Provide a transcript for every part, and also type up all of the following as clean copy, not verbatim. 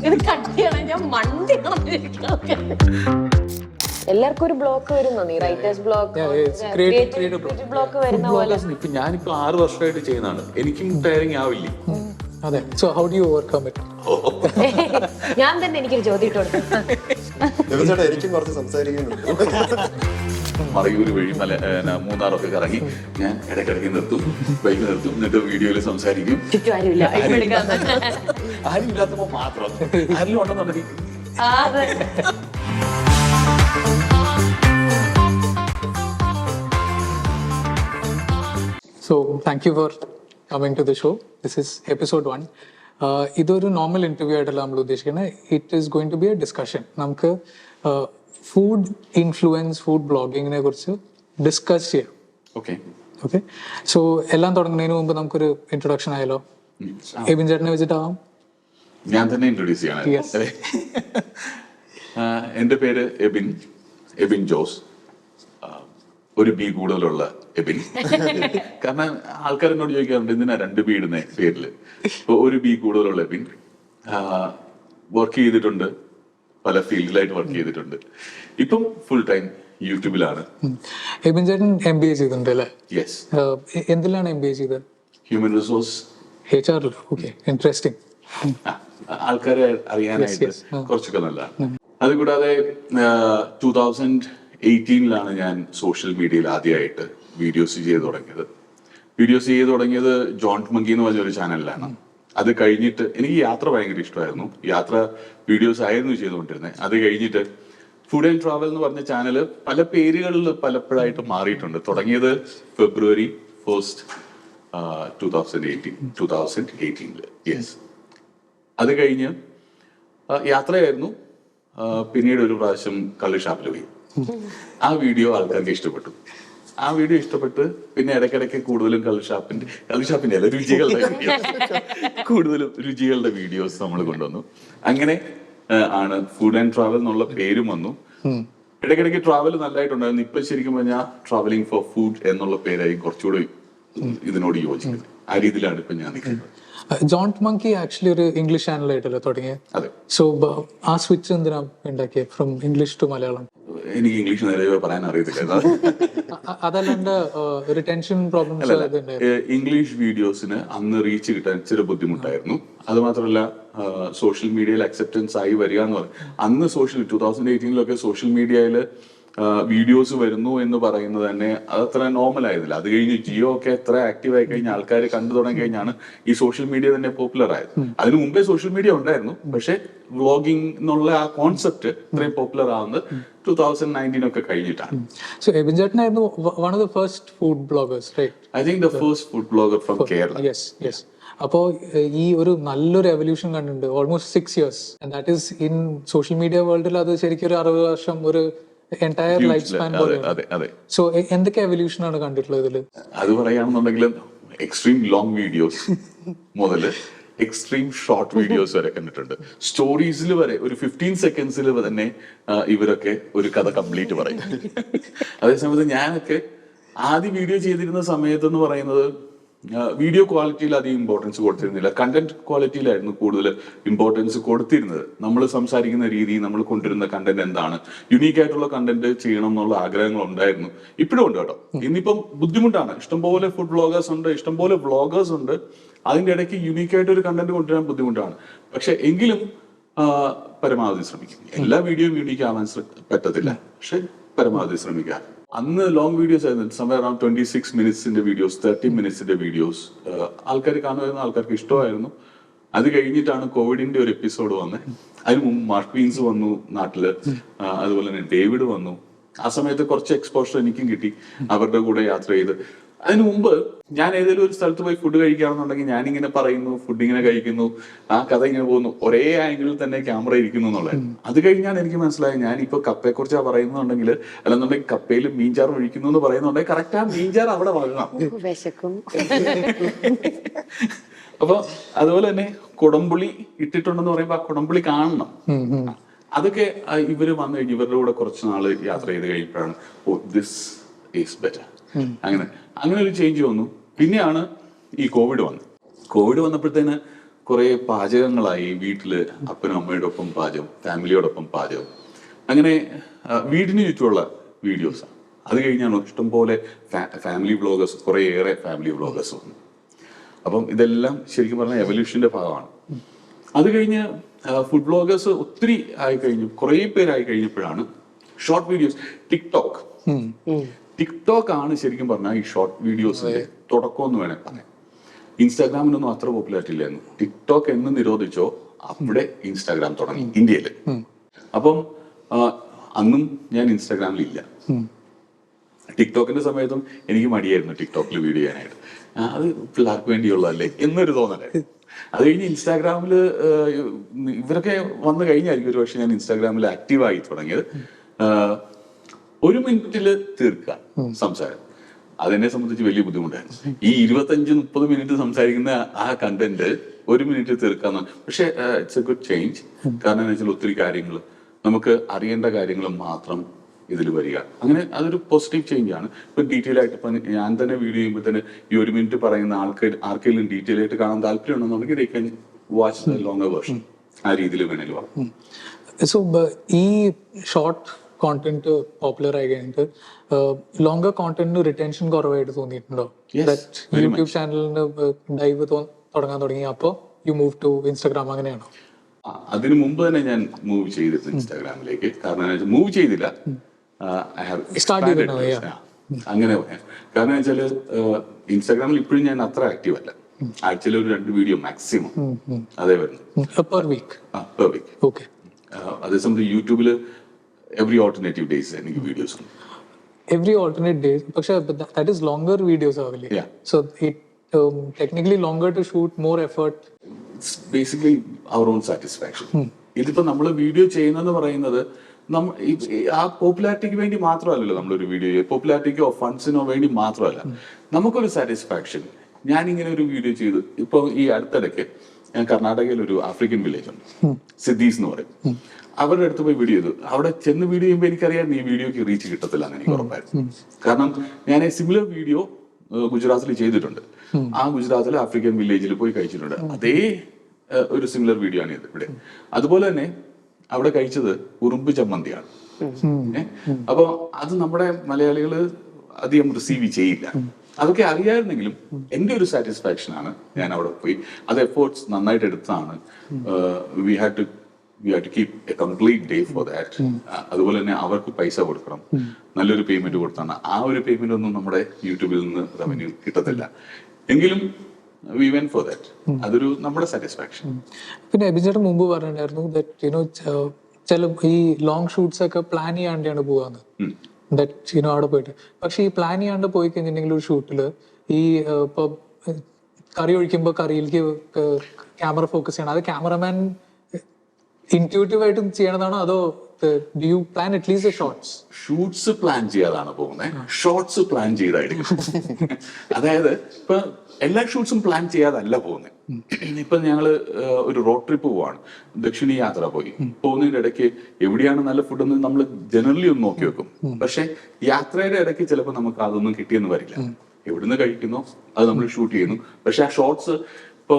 ഇത് കട്ടിയാണ്, ഞാൻ മണ്ടി എല്ലാവർക്കും ഒരു ബ്ലോക്ക് വരുന്നോ? നീ റൈറ്റേഴ്സ് ബ്ലോക്ക്, ക്രിയേറ്റീവ് ബ്ലോക്ക് വരുന്ന പോലെ. ഇപ്പൊ ഞാനിപ്പോ 6 വർഷമായിട്ട് ചെയ്യുന്നതാണ്, എനിക്കും ടയറിങ് ആവില്ലേ? അതെ. So how do you overcome it? ഞാൻ തന്നെ എനിക്കൊരു ചോദ്യം ഇട്ട് കൊടുത്തു. എനിക്കും കുറച്ച് സംസാരിക്കുന്നുണ്ട്. മറയൂര് വഴി മൂന്നാറൊക്കെ കറങ്ങി ഞാൻ ഇടയ്ക്കിടയ്ക്ക് നിർത്തും, ബൈക്ക് നിർത്തും, എന്നിട്ട് വീഡിയോയിൽ സംസാരിക്കും. ചുറ്റും ആരുമില്ല, ആരും ഇല്ലാത്തപ്പോ മാത്രം. ആരെങ്കിലും ഉണ്ടെന്നുണ്ടെങ്കിൽ So thank you for coming to the show. This is episode 1. ഇതൊരു നോർമൽ ഇന്റർവ്യൂ ആയിട്ടല്ല നമ്മൾ ഉദ്ദേശിക്കുന്നത്. It is going to be a discussion. നമുക്ക് ഫുഡ് ഇൻഫ്ലുവൻസ്, ഫുഡ് ബ്ലോഗിങ്ങിനെ കുറിച്ച് ഡിസ്കസ് ചെയ്യാം. ഓക്കെ. സോ എല്ലാം തുടങ്ങുന്നതിന് മുമ്പ് നമുക്കൊരു ഇൻട്രൊഡക്ഷൻ ആയാലോ? എബിൻ ചേട്ടനെ വെച്ചിട്ടാവാം. ഞാൻ തന്നെ ഇൻട്രൊഡ്യൂസ് ചെയ്യണം. എൻ്റെ പേര് എബിൻ ജോസ്. ഒരു ബി കൂടുതലുള്ള എബിൻ. കാരണം ആൾക്കാർ എന്നോട് ചോദിക്കാറുണ്ട് എന്തിനാ 2 ബി ഇടുന്ന പേരില്. ഇപ്പൊ ഒരു ബി കൂടുതലുള്ള എബിൻ. വർക്ക് ചെയ്തിട്ടുണ്ട്, പല ഫീൽഡിലായിട്ട് വർക്ക് ചെയ്തിട്ടുണ്ട്. ഇപ്പം ഫുൾ ടൈം യൂട്യൂബിലാണ്. എബിൻ ചേട്ടൻ MBA ചെയ്തിട്ടുണ്ട് അല്ലേ? യെസ്. എന്തിലാണ് MBA ചെയ്തത്? Human resource, HR. Okay, interesting. ആൾക്കാരെ അറിയാനായിട്ട് കുറച്ചൊക്കെ നല്ലതാണ്. അതുകൂടാതെ 2018 ഞാൻ സോഷ്യൽ മീഡിയയിൽ ആദ്യമായിട്ട് വീഡിയോസ് ചെയ്ത് തുടങ്ങിയത് ജോണ്ട് മങ്കി എന്ന് പറഞ്ഞൊരു ചാനലിലാണ്. അത് കഴിഞ്ഞിട്ട് എനിക്ക് യാത്ര ഭയങ്കര ഇഷ്ടമായിരുന്നു, യാത്ര വീഡിയോസ് ആയിരുന്നു ചെയ്തുകൊണ്ടിരുന്നത്. അത് കഴിഞ്ഞിട്ട് ഫുഡ് ആൻഡ് ട്രാവൽ എന്ന് പറഞ്ഞ ചാനല് പല പേരുകളിൽ പലപ്പോഴായിട്ട് മാറിയിട്ടുണ്ട്. തുടങ്ങിയത് February 1st, 2018. യെസ്. അത് കഴിഞ്ഞ് യാത്രയായിരുന്നു. പിന്നീട് ഒരു പ്രാവശ്യം കള്ളുഷാപ്പിൽ പോയി. ആ വീഡിയോ ആൾക്കാർക്ക് ഇഷ്ടപ്പെട്ടു. പിന്നെ ഇടയ്ക്കിടയ്ക്ക് കൂടുതലും കള്ളുഷാപ്പിന്റെ അല്ല, രുചികളുടെ വീഡിയോസ് നമ്മൾ കൊണ്ടുവന്നു. അങ്ങനെ ആണ് ഫുഡ് ആൻഡ് ട്രാവൽ എന്നുള്ള പേരും വന്നു. ഇടയ്ക്കിടയ്ക്ക് ട്രാവൽ നല്ലതായിട്ടുണ്ടായിരുന്നു. ഇപ്പൊ ശരിക്കും പറഞ്ഞാൽ ട്രാവലിംഗ് ഫോർ ഫുഡ് എന്നുള്ള പേരായി കുറച്ചുകൂടി ഇതിനോട് യോജിക്കുന്നത്. ആ രീതിയിലാണ് ഇപ്പൊ ഞാൻ നിൽക്കുന്നത്. ജോണ്ട് മങ്കി ആക്ച്വലി ഒരു ഇംഗ്ലീഷ് ചാനലായിട്ടല്ലോ തുടങ്ങിയത്. അതെ. സോ ആ സ്വിച്ച് എന്തിനാ ഉണ്ടാക്കിയത് ഫ്രം ഇംഗ്ലീഷ് ടു മലയാളം? എനിക്ക് ഇംഗ്ലീഷ് നിലവിൽ പറയാൻ അറിയത്തില്ല. അതല്ലാണ്ട് ഒരു ടെൻഷൻ പ്രോബ്ലംസ്. ഇംഗ്ലീഷ് വീഡിയോസിന് അന്ന് റീച്ച് കിട്ടാൻ ഇച്ചിരി ബുദ്ധിമുട്ടായിരുന്നു. അത് മാത്രമല്ല സോഷ്യൽ മീഡിയയിൽ അക്സെപ്റ്റൻസ് ആയി വരിക എന്ന് പറയും. അന്ന് 2018 സോഷ്യൽ മീഡിയയിൽ വീഡിയോസ് വരുന്നു എന്ന് പറയുന്നത് തന്നെ അതത്ര നോർമൽ ആയതില്ല. അത് കഴിഞ്ഞ് ജിയോ ഒക്കെ എത്ര ആക്റ്റീവ് ആയി കഴിഞ്ഞ ആൾക്കാർ കണ്ടു തുടങ്ങി കഴിഞ്ഞാണ് ഈ സോഷ്യൽ മീഡിയ തന്നെ പോപ്പുലർ ആയത്. അതിനു മുമ്പേ സോഷ്യൽ മീഡിയ ഉണ്ടായിരുന്നു, പക്ഷെ വ്ളോഗിംഗ് എന്നുള്ള ആ കോൺസെപ്റ്റ് ഇത്രയും പോപ്പുലർ ആവുന്നത് 2019 ഒക്കെ കഴിഞ്ഞിട്ടാണ്. So Ebin ചേട്ടനായിരുന്നു one of the first food bloggers, right? I think the first food blogger from Kerala. Yes. അപ്പോ ഈ ഒരു നല്ലൊരു എവല്യൂഷൻ കണ്ടിട്ടുണ്ട്, almost 6 years. And that is in social media വേൾഡിൽ അത് ശരിക്കും ഒരു 60 വർഷം, ഒരു എൻറ്റയർ ലൈഫ് സ്പാൻ പോലെയാണ്. സോ എന്തൊക്കെ എവല്യൂഷൻ ആണ് കണ്ടിട്ടുള്ളത് ഇതില്? അത് പറയുകയാണെന്നുണ്ടെങ്കിൽ എക്സ്ട്രീം ലോങ് വീഡിയോസ് മുതൽ എക്സ്ട്രീം ഷോർട്ട് വീഡിയോസ് വരെ കണ്ടിട്ടുണ്ട്. സ്റ്റോറീസിൽ വരെ ഒരു 15 സെക്കൻഡ്സിൽ തന്നെ ഇവരൊക്കെ ഒരു കഥ കംപ്ലീറ്റ് പറയും. അതേസമയത്ത് ഞാനൊക്കെ ആദ്യം വീഡിയോ ചെയ്തിരുന്ന സമയത്ത് എന്ന് പറയുന്നത് വീഡിയോ ക്വാളിറ്റിയിൽ അധികം ഇമ്പോർട്ടൻസ് കൊടുത്തിരുന്നില്ല. കണ്ടന്റ് ക്വാളിറ്റിയിലായിരുന്നു കൂടുതൽ ഇമ്പോർട്ടൻസ് കൊടുത്തിരുന്നത്. നമ്മൾ സംസാരിക്കുന്ന രീതി, നമ്മൾ കൊണ്ടുവരുന്ന കണ്ടന്റ് എന്താണ്, യുണീക്ക് ആയിട്ടുള്ള കണ്ടന്റ് ചെയ്യണം എന്നുള്ള ആഗ്രഹങ്ങൾ ഉണ്ടായിരുന്നു. ഇപ്പോഴും ഉണ്ട് കേട്ടോ. ഇന്നിപ്പം ബുദ്ധിമുട്ടാണ്. ഇഷ്ടംപോലെ ഫുഡ് വ്ളോഗേഴ്സ് ഉണ്ട്, ഇഷ്ടംപോലെ വ്ളോഗേഴ്സ് ഉണ്ട്. അതിന്റെ ഇടയ്ക്ക് യുണീക്ക് ആയിട്ട് ഒരു കണ്ടന്റ് കൊണ്ടുവരാൻ ബുദ്ധിമുട്ടാണ്. പക്ഷെ എങ്കിലും പരമാവധി ശ്രമിക്കും. എല്ലാ വീഡിയോയും യുണീക്ക് ആവാൻ പറ്റത്തില്ല, പക്ഷെ പരമാവധി ശ്രമിക്കുക. അന്ന് ലോങ് വീഡിയോസ് ആയിരുന്നു, സമയം അറൌണ്ട് 26 മിനിറ്റ്സിന്റെ വീഡിയോസ്, 30 മിനിറ്റ്സിന്റെ വീഡിയോസ്. ആൾക്കാർ കാണുമായിരുന്നു, ആൾക്കാർക്ക് ഇഷ്ടമായിരുന്നു. അത് കഴിഞ്ഞിട്ടാണ് കോവിഡിന്റെ ഒരു എപ്പിസോഡ് വന്നത്. അതിന് മുമ്പ് മാർക്ക് ക്വീൻസ് വന്നു നാട്ടില്, അതുപോലെ തന്നെ ഡേവിഡ് വന്നു. ആ സമയത്ത് കുറച്ച് എക്സ്പോഷർ എനിക്കും കിട്ടി അവരുടെ കൂടെ യാത്ര ചെയ്ത്. അതിനു മുമ്പ് ഞാൻ ഏതെങ്കിലും ഒരു സ്ഥലത്ത് പോയി ഫുഡ് കഴിക്കുകയാണെന്നുണ്ടെങ്കിൽ ഞാനിങ്ങനെ പറയുന്നു, ഫുഡ് ഇങ്ങനെ കഴിക്കുന്നു, ആ കഥ ഇങ്ങനെ പോകുന്നു, ഒരേ ആംഗിളിൽ തന്നെ ക്യാമറ ഇരിക്കുന്നു എന്നുള്ളത്. അത് കഴിഞ്ഞാൽ എനിക്ക് മനസ്സിലായി ഞാനിപ്പോ കപ്പയെ കുറിച്ചാണ് പറയുന്നുണ്ടെങ്കിൽ, അല്ലെന്നുണ്ടെങ്കിൽ കപ്പയിൽ മീൻചാർ ഒഴിക്കുന്നു എന്ന് പറയുന്നുണ്ടെങ്കിൽ കറക്റ്റ് ആ മീൻചാർ അവിടെ വളരണം. അപ്പൊ അതുപോലെ തന്നെ കുടംപുളി ഇട്ടിട്ടുണ്ടെന്ന് പറയുമ്പോ ആ കുടംപുളി കാണണം. അതൊക്കെ ഇവര് വന്നു കഴിഞ്ഞ് ഇവരുടെ കൂടെ കുറച്ച് നാള് യാത്ര ചെയ്ത് കഴിയുമ്പോഴാണ് ഓ ദിസ് ഈസ് ബെറ്റർ. അങ്ങനെ ഒരു ചേഞ്ച് വന്നു. പിന്നെയാണ് ഈ കോവിഡ് വന്നത്. കോവിഡ് വന്നപ്പോഴത്തേന് കുറെ പാചകങ്ങളായി വീട്ടില് അപ്പനും അമ്മയുടെ ഒപ്പം പാചകം, ഫാമിലിയോടൊപ്പം പാചകം, അങ്ങനെ വീടിന് ചുറ്റുമുള്ള വീഡിയോസാണ്. അത് കഴിഞ്ഞാണ് ഇഷ്ടംപോലെ ഫാമിലി വ്ളോഗേഴ്സ്, കുറേയേറെ ഫാമിലി വ്ളോഗേഴ്സ് വന്നു. അപ്പം ഇതെല്ലാം ശരിക്കും പറഞ്ഞാൽ എവല്യൂഷന്റെ ഭാഗമാണ്. അത് കഴിഞ്ഞ് ഫുഡ് വ്ളോഗേഴ്സ് ഒത്തിരി ആയി കഴിഞ്ഞു, കുറേ പേരായി കഴിഞ്ഞപ്പോഴാണ് ഷോർട്ട് വീഡിയോസ്, ടിക്ടോക്ക് ആണ് ശരിക്കും പറഞ്ഞാൽ ഈ ഷോർട്ട് വീഡിയോസിന്റെ തുടക്കം എന്ന് വേണേൽ പറയാം. ഇൻസ്റ്റാഗ്രാമിനൊന്നും അത്ര പോപ്പുലാരിറ്റി ഇല്ലായിരുന്നു. ടിക്ടോക്ക് എന്ന് നിരോധിച്ചോ അവിടെ ഇൻസ്റ്റാഗ്രാം തുടങ്ങി ഇന്ത്യയില്. അപ്പം അന്നും ഞാൻ ഇൻസ്റ്റാഗ്രാമിലില്ല. ടിക്ടോക്കിന്റെ സമയത്തും എനിക്ക് മടിയായിരുന്നു ടിക്ടോക്കിൽ വീഡിയോ ചെയ്യാനായിട്ട്. അത് പിള്ളേർക്ക് വേണ്ടിയുള്ളതല്ലേ എന്നൊരു തോന്നലായിരുന്നു. അത് കഴിഞ്ഞ് ഇൻസ്റ്റാഗ്രാമിൽ ഇവരൊക്കെ വന്നു കഴിഞ്ഞായിരിക്കും ഒരു പക്ഷെ ഞാൻ ഇൻസ്റ്റാഗ്രാമിൽ ആക്റ്റീവായി തുടങ്ങിയത്. 1 മിനിറ്റില് തീർക്കുക സംസാരം, അതെന്നെ സംബന്ധിച്ച് വലിയ ബുദ്ധിമുട്ടായിരുന്നു. ഈ 25-30 മിനിറ്റ് സംസാരിക്കുന്ന ആ കണ്ടന്റ് 1 മിനിറ്റ് തീർക്കാന്ന്. പക്ഷെ ഇറ്റ്സ് എ ഗുഡ് ചേഞ്ച്. കാരണം എന്താ വെച്ചാൽ ഒത്തിരി കാര്യങ്ങൾ നമുക്ക് അറിയേണ്ട കാര്യങ്ങൾ മാത്രം ഇതിൽ വരിക. അങ്ങനെ അതൊരു പോസിറ്റീവ് ചേഞ്ച് ആണ്. ഇപ്പൊ ഡീറ്റെയിൽ ആയിട്ട് ഇപ്പൊ ഞാൻ തന്നെ വീഡിയോ ചെയ്യുമ്പോൾ തന്നെ ഈ 1 മിനിറ്റ് പറയുന്ന ആർക്കെങ്കിലും ഡീറ്റെയിൽ ആയിട്ട് കാണാൻ താല്പര്യം ഉണ്ടെന്നുണ്ടെങ്കിൽ they can watch the longer version. ആ രീതിയിൽ വേണേലും. സോ ഈ ഷോർട്ട് കോണ്ടന്റ് പോപ്പുലർ ആയി കഴിഞ്ഞിട്ട് ലോങ്കർ കോണ്ടന്റിന് റിട്ടൻഷൻ കുറവായിട്ട് തോന്നിയിട്ടുണ്ടോ? യൂട്യൂബ് ചാനലിന് ഡൈവ് തുടങ്ങാൻ തുടങ്ങി, അപ്പോ യു മൂവ് ടു ഇൻസ്റ്റാഗ്രാം, അങ്ങനെയാണോ? അതിനു മുമ്പ് തന്നെ ഞാൻ മൂവ് ചെയ്തിരുന്നു ഇൻസ്റ്റാഗ്രാമിലേക്ക്. കാരണം മൂവ് ചെയ്തില്ല, അങ്ങനെ പറയാം. കാരണം വെച്ചാല് ഇൻസ്റ്റാഗ്രാമിൽ ഇപ്പോഴും ഞാൻ അത്ര ആക്റ്റീവ് അല്ല. ആഴ്ചയിൽ ഒരു 2 വീഡിയോ മാക്സിമം അതേ വരുന്നു പെർ വീക്ക്. ഓക്കെ. അതേസമയത്ത് യൂട്യൂബില് എവറി ഓൾട്ടർനേറ്റീവ് ഡേയ്സ് എനിക്ക് വീഡിയോസ് ഉണ്ട്. എവറി ഓൾട്ടർനേറ്റ് ഡേയ്സ്, പക്ഷേ ദാറ്റ് ഈസ് ലോങ്കർ വീഡിയോസ് ആവില്ലേ? So it technically longer to shoot, more effort. It's basically our own satisfaction. ഇതിപ്പോ നമ്മൾ വീഡിയോ ചെയ്യുന്നതെന്ന് പറയുന്നത് ആ പോപ്പുലാരിറ്റിക്ക് വേണ്ടി മാത്രമല്ലല്ലോ നമ്മളൊരു വീഡിയോ, പോപ്പുലാരിറ്റിക്കോ ഫണ്ട്സിനോ വേണ്ടി മാത്രമല്ല, നമുക്കൊരു സാറ്റിസ്ഫാക്ഷൻ. ഞാനിങ്ങനെ ഒരു വീഡിയോ ചെയ്തു. ഇപ്പൊ ഈ അടുത്തിടയ്ക്ക് ഞാൻ കർണാടകയിൽ ഒരു ആഫ്രിക്കൻ വില്ലേജ് ഉണ്ട്, സിദ്ധീസ് എന്ന് പറയും. അവരുടെ അടുത്ത് പോയി വീഡിയോ ചെയ്തു. അവിടെ ചെന്ന് വീഡിയോ ചെയ്യുമ്പോൾ എനിക്കറിയാം ഈ വീഡിയോക്ക് റീച്ച് കിട്ടത്തില്ല എന്ന് എനിക്ക് ഉറപ്പായിരുന്നു. കാരണം ഞാൻ സിമിലർ വീഡിയോ ഗുജറാത്തിൽ ചെയ്തിട്ടുണ്ട്. ആ ഗുജറാത്തിലെ ആഫ്രിക്കൻ വില്ലേജിൽ പോയി കഴിച്ചിട്ടുണ്ട്. അതേ ഒരു സിമിലർ വീഡിയോ ആണ് ഇത് ഇവിടെ. അതുപോലെ തന്നെ അവിടെ കഴിച്ചത് ഉറുമ്പ് ചമ്മന്തിയാണ്. അപ്പൊ അത് നമ്മുടെ മലയാളികള് അധികം റിസീവ് ചെയ്യില്ല. അതൊക്കെ അറിയായിരുന്നെങ്കിലും എന്റെ ഒരു സാറ്റിസ്ഫാക്ഷൻ ആണ് ഞാൻ അവിടെ പോയി. അത് എഫേർട്സ് നന്നായിട്ട് എടുത്താണ്. We had to keep a complete day for that. അതുപോലെ തന്നെ അവർക്ക് പൈസ കൊടുക്കണം, നല്ലൊരു പേയ്മെന്റ് കൊടുത്താണ്. ആ ഒരു പേയ്മെന്റ് ഒന്നും നമ്മുടെ യൂട്യൂബിൽ നിന്ന് റവന്യൂ കിട്ടത്തില്ല. എങ്കിലും we went for that. അതൊരു നമ്മുടെ സാറ്റിസ്ഫാക്ഷൻ. പിന്നെ അഭിചേട്ടൻ മുമ്പ് പറഞ്ഞിട്ടുണ്ടായിരുന്നു ദാറ്റ് യുനോ ചില ഈ ലോങ് ഷൂട്ട്സ് ഒക്കെ പ്ലാൻ ചെയ്യാണ്ടാണ് പോവാന്ന്. ദാറ്റ് യുനോ അവിടെ പോയിട്ട്, പക്ഷെ ഈ പ്ലാൻ ചെയ്യാണ്ട് പോയി കഴിഞ്ഞിട്ടുണ്ടെങ്കിൽ ഒരു ഷൂട്ടില് ഈ ഇപ്പൊ കറി ഒഴിക്കുമ്പോൾ കറിയിലേക്ക് ക്യാമറ ഫോക്കസ് ചെയ്യണം. അത് ക്യാമറമാൻ ഇൻറ്റ്യൂട്ടീവ് ആയിട്ട് ചെയ്യണതാണോ, അതോ do you plan at least shorts? Shoots plan ചെയ്യാതാണ് പോകുന്നത്, ഷോർട്സ് പ്ലാൻ ചെയ്തായിരിക്കും. അതായത് ഇപ്പൊ എല്ലാ ഷൂട്ട്സും പ്ലാൻ ചെയ്യാതല്ല പോകുന്നത്. ഇപ്പൊ ഞങ്ങള് ഒരു റോഡ് ട്രിപ്പ് പോവാണ്, ദക്ഷിണ യാത്ര പോയി. പോകുന്നതിന്റെ ഇടയ്ക്ക് എവിടെയാണ് നല്ല ഫുഡ് എന്ന് നമ്മൾ ജനറലി ഒന്ന് നോക്കി വെക്കും. പക്ഷെ യാത്രയുടെ ഇടയ്ക്ക് ചിലപ്പോൾ നമുക്ക് അതൊന്നും കിട്ടിയെന്ന് വരില്ല. എവിടുന്ന് കഴിക്കുന്നോ അത് നമ്മൾ ഷൂട്ട് ചെയ്യുന്നു. പക്ഷെ ആ ഷോർട്സ് ഇപ്പൊ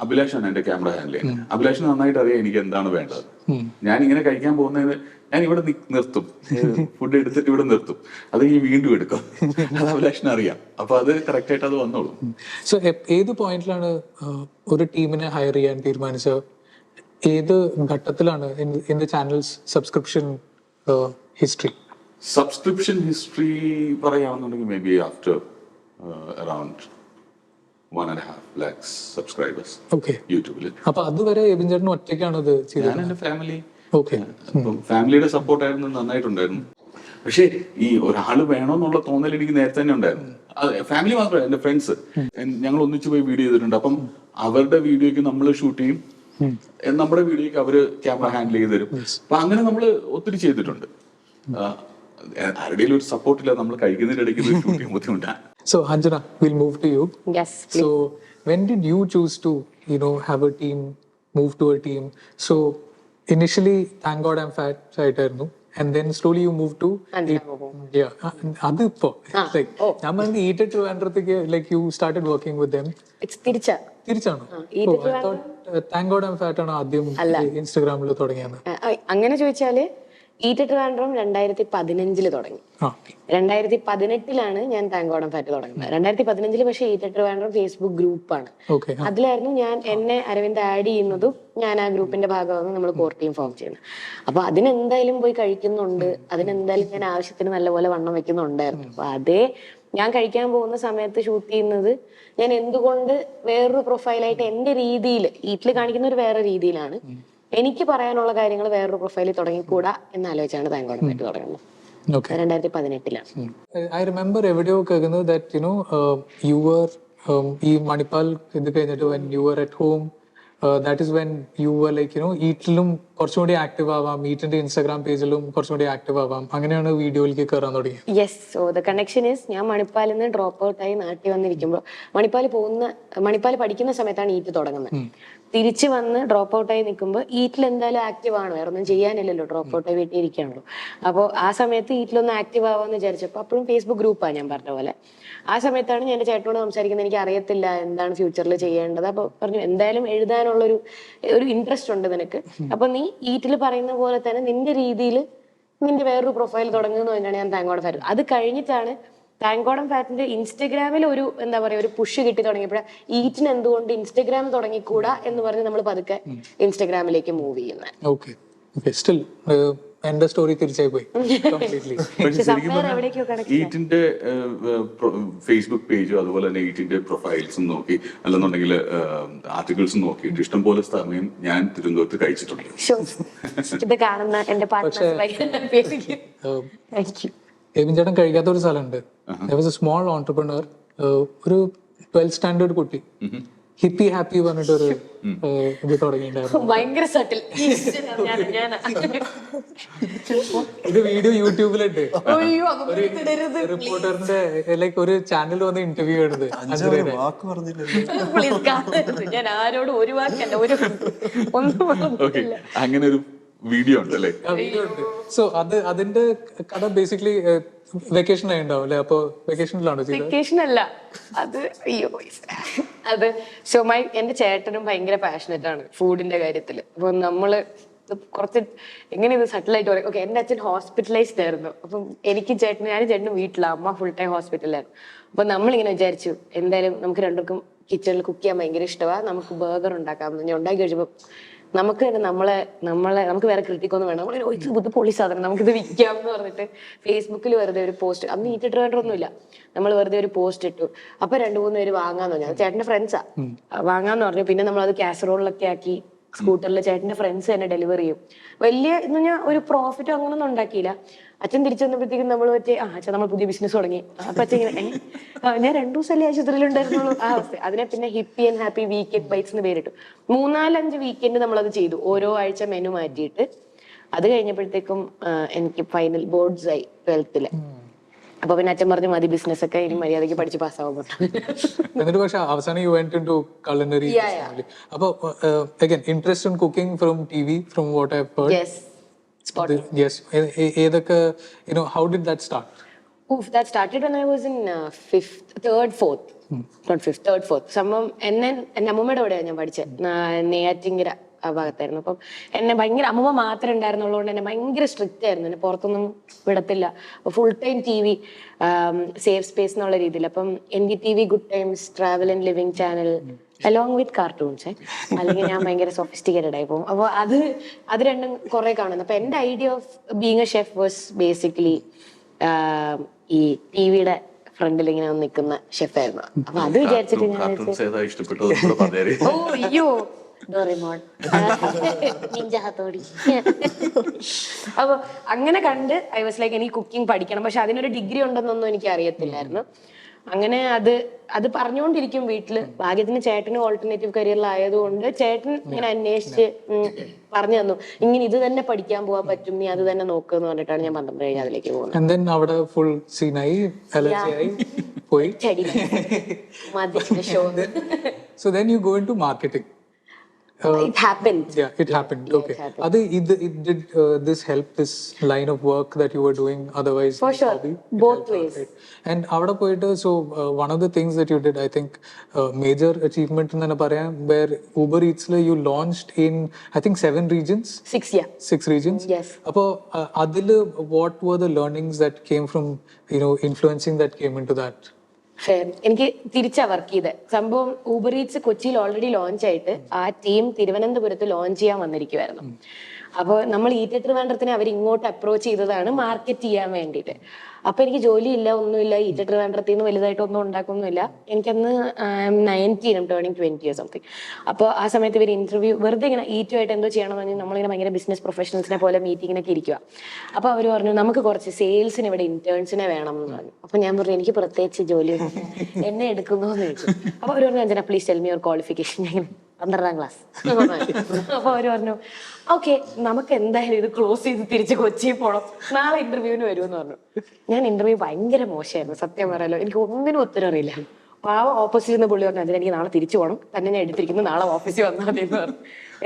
അഭിലാഷാണ് എന്റെ ക്യാമറ ഹാൻഡിൽ ചെയ്യുന്നത്. അഭിലാഷിന് നന്നായിട്ട് അറിയാം എനിക്ക് എന്താണ് വേണ്ടത്. ഞാൻ ഇങ്ങനെ കഴിക്കാൻ പോകുന്നത് ഞാൻ ഇവിടെ നിർത്തും, ഫുഡ് എടുത്തിട്ട് ഇവിടെ നിർത്തും, അത് ഈ വീണ്ടും എടുക്കും. അത് അഭിലാഷിന് അറിയാം. അപ്പൊ അത് കറക്റ്റ് ആയിട്ട് അത് വന്നോളൂ. സോ ഏത് പോയിന്റിലാണ് ഒരു ടീമിനെ ഹയർ ചെയ്യാൻ തീരുമാനിച്ചത്? ഏത് ഘട്ടത്തിലാണ് in the channels subscription history? Subscription history പറയാമെന്നുണ്ടെങ്കിൽ maybe after around 1.5 lakhs subscribers യൂട്യൂബില്. അപ്പൊ അതുവരെ എബിൻ ചേട്ടൻ ഒറ്റയ്ക്കാണ് ഇത് ചെയ്തത്? ഞാൻ എന്റെ ഫാമിലി, ഓക്കെ, ഫാമിലിയുടെ സപ്പോർട്ടായിരുന്നു, നന്നായിട്ടുണ്ടായിരുന്നു. പക്ഷേ ഈ ഒരാള് വേണമെന്നുള്ള തോന്നൽ എനിക്ക് നേരത്തെ തന്നെ ഉണ്ടായിരുന്നു. ഫാമിലി മാത്രമല്ല, എന്റെ ഫ്രണ്ട്സ് ഞങ്ങൾ ഒന്നിച്ചു പോയി വീഡിയോ ചെയ്തിട്ടുണ്ട്. അപ്പം അവരുടെ വീഡിയോക്ക് നമ്മൾ ഷൂട്ട് ചെയ്യും, നമ്മുടെ വീഡിയോക്ക് അവര് ക്യാമറ ഹാൻഡിൽ ചെയ്ത് തരും. അപ്പൊ അങ്ങനെ നമ്മൾ ഒത്തിരി ചെയ്തിട്ടുണ്ട്. ആരുടെയും ഒരു സപ്പോർട്ടില്ല, നമ്മൾ കഴിക്കുന്നതിന്റെ ഇടയ്ക്ക് ഷൂട്ട് ചെയ്യാൻ ബുദ്ധിമുട്ടാണ്. So Anjana, we'll move to you. Yes, please. So when did you choose to, have a team, move to a team? So initially, thank God I'm fat, ആയിട്ടായിരുന്നു. And then slowly you moved to yeah. അതിപ്പോ like I'm eat it to like you started working with them. It's തിരിച്ച തിരിച്ചാണോ? Thank God I am fat ആണ് ആദ്യം ഇൻസ്റ്റാഗ്രാമിൽ തുടങ്ങിയത്. അങ്ങനെ ചോദിച്ചാല് ഈറ്റ് ട്രിവാൻഡ്രം 2015 തുടങ്ങി. 2018 ഞാൻ thank God I am fat തുടങ്ങുന്നത്. 2015 പക്ഷേ ഈറ്റ് ട്രിവാൻഡ്രം ഫേസ്ബുക്ക് ഗ്രൂപ്പാണ്. അതിലായിരുന്നു എന്നെ അരവിന്ദ് ആഡ് ചെയ്യുന്നതും ഞാൻ ആ ഗ്രൂപ്പിന്റെ ഭാഗമാണ് നമ്മൾ കോർ ടീം ഫോം ചെയ്യുന്നത്. അപ്പൊ അതിനെന്തായാലും പോയി കഴിക്കുന്നുണ്ട്, അതിനെന്തായാലും ഞാൻ ആവശ്യത്തിന് നല്ലപോലെ വണ്ണം വെക്കുന്നുണ്ടായിരുന്നു. അപ്പൊ ഞാൻ കഴിക്കാൻ പോകുന്ന സമയത്ത് ഷൂട്ട് ചെയ്യുന്നത് ഞാൻ എന്തുകൊണ്ട് വേറൊരു പ്രൊഫൈലായിട്ട് എന്റെ രീതിയിൽ വീട്ടിൽ കാണിക്കുന്ന ഒരു വേറെ രീതിയിലാണ്, എനിക്ക് പറയാനുള്ള കാര്യങ്ങൾ വേറൊരു പ്രൊഫൈലിൽ തുടങ്ങിക്കൂടാ എന്നാലോചിച്ചാണ് thank God I am fat തുടങ്ങുന്നത്. 2018. ഐ റിമെമ്പർ എവിടെയോ കേൾക്കുന്നത് that you know you were ഈ മണിപ്പാൽ ഇത് കഴിഞ്ഞിട്ട് when you were at home that is when you were like you know ഈറ്റിലും കുറച്ചും കൂടി ആക്റ്റീവ് ആവാം, ഈറ്റിന്റെ ഇൻസ്റ്റാഗ്രാം പേജിലും കുറച്ചും കൂടി ആക്റ്റീവ് ആവാം, അങ്ങനെയാണ് വീഡിയോയിലേക്ക് കയറാൻ തുടങ്ങി. Yes, so the connection is ഞാൻ മണിപ്പാലിൽ നിന്ന് ഡ്രോപ്പ് ഔട്ട് ആയി നാട്ടിൽ വന്നിരിക്കുമ്പോൾ മണിപ്പാൽ പഠിക്കുന്ന സമയത്താണ് ഈറ്റ് തുടങ്ങുന്നത്. തിരിച്ചു വന്ന് ഡ്രോപ്പ് ഔട്ട് ആയി നിൽക്കുമ്പോൾ ഈറ്റിൽ എന്തായാലും ആക്റ്റീവ് ആണ്, വേറെ ഒന്നും ചെയ്യാനില്ലല്ലോ, ഡ്രോപ്പ് ഔട്ട് ആയി വീട്ടിൽ ഇരിക്കുകയാണല്ലോ. അപ്പോൾ ആ സമയത്ത് ഈറ്റിലൊന്ന് ആക്റ്റീവ് ആവാന്ന് വിചാരിച്ചപ്പോൾ അപ്പോഴും ഫേസ്ബുക്ക് ഗ്രൂപ്പാണ് ഞാൻ പറഞ്ഞ പോലെ. ആ സമയത്താണ് ഞാൻ എൻ്റെ ചേട്ടനോട് സംസാരിക്കുന്നത്, എനിക്ക് അറിയത്തില്ല എന്താണ് ഫ്യൂച്ചറിൽ ചെയ്യേണ്ടത്. അപ്പോൾ പറഞ്ഞു എന്തായാലും എഴുതാനുള്ളൊരു ഇൻട്രസ്റ്റ് ഉണ്ട് നിനക്ക്, അപ്പൊ നീ ഈറ്റിൽ പറയുന്ന പോലെ തന്നെ നിന്റെ രീതിയിൽ നിന്റെ വേറൊരു പ്രൊഫൈൽ തുടങ്ങുന്നു എന്നാണ് ഞാൻ താങ്ക് ഗോഡ് ഫാറ്റ്. അത് കഴിഞ്ഞിട്ടാണ് താങ്ക് ഗോഡ് ഫാറ്റിന്റെ ഇൻസ്റ്റഗ്രാമിൽ ഒരു എന്താ പറയാ ഒരു പുഷ് കിട്ടി തുടങ്ങിയപ്പോഴാണ് ഈറ്റിന് എന്തുകൊണ്ട് ഇൻസ്റ്റഗ്രാം തുടങ്ങിക്കൂടാ എന്ന് പറഞ്ഞ് നമ്മൾ പതുക്കെ ഇൻസ്റ്റഗ്രാമിലേക്ക് മൂവ് ചെയ്യുന്നത്. എന്റെ സ്റ്റോറി തിരിച്ചായി പോയി. ഈറ്റിന്റെ ഫേസ്ബുക്ക് പേജും അതുപോലെ തന്നെ ഈറ്റിന്റെ പ്രൊഫൈൽസും നോക്കി അല്ലെന്നുണ്ടെങ്കിൽ ആർട്ടിക്കിൾസും നോക്കിയിട്ട് ഇഷ്ടംപോലെ സമയം ഞാൻ തിരുവനന്തപുരത്ത് കഴിച്ചിട്ടുണ്ട്. ഇത് കാണുന്ന എന്റെ എബിൻ ചേട്ടൻ കഴിക്കാത്ത ഒരു സ്ഥലമുണ്ട്. സ്മോൾ ഓൺടർപ്രണർ, ഒരു 12th സ്റ്റാൻഡേർഡ് കുട്ടി ഹിപ്പി ഹാപ്പി പറഞ്ഞിട്ടൊരു ഇത് തുടങ്ങിയിട്ടുണ്ടായിരുന്നു. ഭയങ്കര സട്ടിൽ. ഇത് വീഡിയോ യൂട്യൂബിലുണ്ട്. റിപ്പോർട്ടറിന്റെ ലൈക്ക് ഒരു ചാനൽ വന്ന് ഇന്റർവ്യൂ എടുത്ത് ഞാൻ ആരോടും ഒരു വാക്കല്ല ഒന്നും അങ്ങനെ ഒരു വീഡിയോ ഉണ്ട് അല്ലേ? സോ അതിന്റെ കഥ ബേസിക്കലി വെക്കേഷൻ ആയി ഉണ്ടാവും അല്ലെ? അപ്പൊ വെക്കേഷനിലാണോ? വെക്കേഷൻ അല്ല അത്, അയ്യോ അത് എന്റെ ചേട്ടനും ഭയങ്കര പാഷനറ്റ് ആണ് ഫുഡിന്റെ കാര്യത്തില്. അപ്പൊ നമ്മള് കുറച്ച് എങ്ങനെ ഇത് സെറ്റിലായിട്ട് പറയും. ഓക്കെ, എന്റെ അച്ഛൻ ഹോസ്പിറ്റലൈസ്ഡ് ആയിരുന്നു. അപ്പം ഞാനും ചേട്ടനും വീട്ടിലാണ്, അമ്മ ഫുൾ ടൈം ഹോസ്പിറ്റലായിരുന്നു. അപ്പൊ നമ്മളിങ്ങനെ വിചാരിച്ചു എന്തായാലും നമുക്ക് രണ്ടുപേർക്കും കിച്ചണിൽ കുക്ക് ചെയ്യാൻ ഭയങ്കര ഇഷ്ടമാണ്, നമുക്ക് ബർഗർ ഉണ്ടാക്കാം. ഞാൻ ഉണ്ടാക്കി കഴിച്ചപ്പോ നമുക്ക് തന്നെ നമുക്ക് വേറെ ക്രിട്ടിക്കൊന്നും വേണം, നമ്മൾ ഇത് പൊളി സാധനം നമുക്കിത് വിൽക്കാം എന്ന് പറഞ്ഞിട്ട് ഫേസ്ബുക്കിൽ വെറുതെ ഒരു പോസ്റ്റ്, അന്ന് ഈറ്റിട്ട് വേണ്ടൊന്നുമില്ല, നമ്മൾ വെറുതെ ഒരു പോസ്റ്റ് ഇട്ടു. അപ്പൊ 2-3 പേര് വാങ്ങാന്ന് പറഞ്ഞു. അത് ചേട്ടന്റെ ഫ്രണ്ട്സാ വാങ്ങാന്ന് പറഞ്ഞു. പിന്നെ നമ്മൾ അത് കാസറോളിലൊക്കെ ആക്കി സ്കൂട്ടറിൽ ചേട്ടന്റെ ഫ്രണ്ട്സ് തന്നെ ഡെലിവറി ചെയ്യും. വലിയ എന്ന് പറഞ്ഞാൽ ഒരു പ്രോഫിറ്റോ അങ്ങനൊന്നും ഉണ്ടാക്കിയില്ല. അച്ഛൻ തിരിച്ചു വന്നപ്പോഴത്തേക്കും നമ്മൾ അച്ഛൻ നമ്മൾ പുതിയ ബിസിനസ് തുടങ്ങി. അപ്പൊ അച്ഛൻ ഇങ്ങനെ ഞാൻ 2 ദിവസമല്ലേ ആശുപത്രിയിലുണ്ടായിരുന്നുള്ളൂ ആ അവസ്ഥ. അതിനെ പിന്നെ hippie and happy weekend bites എന്ന് പേരിട്ടു. 3-4-5 വീക്കെൻഡ് നമ്മളത് ചെയ്തു, ഓരോ ആഴ്ച മെനു മാറ്റിയിട്ട്. അത് കഴിഞ്ഞപ്പോഴത്തേക്കും എനിക്ക് ഫൈനൽ ബോർഡ്സ് ആയി 12th. അപ്പൊ പിന്നെ അച്ഛൻ പറഞ്ഞു മതി ബിസിനസ് ഒക്കെ ഇനി മര്യാദയ്ക്ക് പഠിച്ച് പാസ്സാവുമ്പോൾ. എന്നിട്ട് പക്ഷെ അവസാനം യു വെന്റ് ഇൻടു culinary. അപ്പൊ again interest in cooking from TV, from what I've heard. Yes. ഏതൊക്കെ, you know, how did that start? That started when I was in 3rd, 4th. Not 5th, 3rd, 4th. സംഭവം എന്റെ അമ്മൂമ്മയുടെ കൂടെയാണ് ഞാൻ പഠിച്ചത്, നെയ്യാറ്റിങ്കര ആ ഭാഗത്തായിരുന്നു. അപ്പം എന്നെ ഭയങ്കര അമ്മൂമ്മ മാത്രമേ ഉണ്ടായിരുന്നുള്ളതുകൊണ്ട് എന്നെ ഭയങ്കര സ്ട്രിക്റ്റ് ആയിരുന്നു, എന്നെ പുറത്തൊന്നും വിടത്തില്ല. അപ്പൊ full time TV, safe space എന്നുള്ള രീതിയിൽ. അപ്പം NDTV, good times, travel and living channel along with cartoons. അല്ലെങ്കിൽ ഞാൻ ഭയങ്കര സൊഫിസ്റ്റിക്കേറ്റഡ് ആയി പോകും. അപ്പോൾ അത് രണ്ടും കുറെ കാണുന്നു. അപ്പൊ എന്റെ idea of being A chef was basically ഈ ടിവിയുടെ ഫ്രണ്ടിൽ ഇങ്ങനെ നിൽക്കുന്ന ഷെഫായിരുന്നു. അപ്പൊ അത് വിചാരിച്ചിട്ട് ഞാൻ അയ്യോ ഡോറേമോൻ, നിഞ്ച ഹത്തോടി. അപ്പൊ അങ്ങനെ കണ്ട് ഐ വാസ് ലൈക്ക് എനിക്ക് കുക്കിംഗ് പഠിക്കണം, പക്ഷെ അതിനൊരു ഡിഗ്രി ഉണ്ടെന്നൊന്നും എനിക്ക് അറിയത്തില്ലായിരുന്നു. അങ്ങനെ അത് പറഞ്ഞുകൊണ്ടിരിക്കും വീട്ടില്. ഭാഗ്യത്തിന് ചേട്ടന് ഓൾട്ടർനേറ്റീവ് കരിയറിലായതുകൊണ്ട് ചേട്ടൻ ഇങ്ങനെ അന്വേഷിച്ച് പറഞ്ഞു തന്നു, ഇങ്ങനെ ഇത് തന്നെ പഠിക്കാൻ പോകാൻ പറ്റും, നീ അത് തന്നെ നോക്കുന്ന് പറഞ്ഞിട്ടാണ് ഞാൻ 12 കഴിഞ്ഞ് അതിലേക്ക് പോകുന്നത്. അവിടെ ഫുൾ സീനായി പോയി. So then you go into marketing. It happened. Yeah, it happened. Yeah, Okay. it happened. It did this help this line of work that you were doing otherwise? For this sure. hobby? It Both helped out, ways. right? And avada poite, so one of the things that you did, I think, major achievement in the where Uber Eats you launched in, I think, 7 regions. 6, yeah. 6 regions. Yes. Appo adil, what were the learnings that came from, influencing that came into that? Fair. എനിക്ക് തിരിച്ചാ work ചെയ്തത്. സംഭവം Uber Eats കൊച്ചിയിൽ already launch ആയിട്ട് ആ team തിരുവനന്തപുരത്ത് launch ചെയ്യാൻ വന്നിരിക്കുവായിരുന്നു. അപ്പോൾ നമ്മൾ ഈറ്റ് ട്രിവാൻഡ്രത്തിനെ അവർ ഇങ്ങോട്ട് അപ്രോച്ച് ചെയ്തതാണ് മാർക്കറ്റ് ചെയ്യാൻ വേണ്ടിയിട്ട്. അപ്പൊ എനിക്ക് ജോലിയില്ല, ഒന്നുമില്ല, ഈറ്റ് ട്രിവാൻഡ്രത്തിൽ നിന്ന് വലുതായിട്ടൊന്നും ഉണ്ടാക്കൊന്നുമില്ല. എനിക്കന്ന് 19 ടേണിംഗ് 20 സംതിങ്. അപ്പോൾ ആ സമയത്ത് ഇവർ ഇന്റർവ്യൂ വെറുതെ ഇങ്ങനെ ഈറ്റുമായിട്ട് എന്തോ ചെയ്യണമെന്ന് പറഞ്ഞാൽ നമ്മളിങ്ങനെ ഭയങ്കര ബിസിനസ് പ്രൊഫഷണൽസിനെ പോലെ മീറ്റിങ്ങിനൊക്കെ ഇരിക്കുക. അപ്പോൾ അവർ പറഞ്ഞു നമുക്ക് കുറച്ച് സെയിൽസിന് ഇവിടെ ഇന്റേൺസിനെ വേണം എന്ന് പറഞ്ഞു. അപ്പൊ ഞാൻ പറഞ്ഞു എനിക്ക് പ്രത്യേകിച്ച് ജോലി എന്നെ എടുക്കുന്നു എന്ന് ചോദിച്ചു. അപ്പൊ അവർ പറഞ്ഞു Anjana please tell me your qualification. ഞാൻ 12ാം ക്ലാസ്. അപ്പൊ അവര് പറഞ്ഞു ഓക്കെ നമുക്ക് എന്തായാലും ഇത് ക്ലോസ് ചെയ്ത് തിരിച്ച് കൊച്ചിയിൽ പോകണം, നാളെ ഇന്റർവ്യൂവിന് വരുമെന്ന് പറഞ്ഞു. ഞാൻ ഇന്റർവ്യൂ ഭയങ്കര മോശമായിരുന്നു സത്യം പറയാലോ. എനിക്ക് ഒന്നിനും ഉത്തരം അറിയില്ല. പാവ ഓപ്പോസിറ്റ് നിന്ന് പുള്ളി പറഞ്ഞു അതിന് എനിക്ക് നാളെ തിരിച്ചു പോകണം, തന്നെ ഞാൻ എടുത്തിരിക്കുന്നു, നാളെ ഓഫീസിൽ വന്നാൽ മതി എന്ന് പറഞ്ഞു.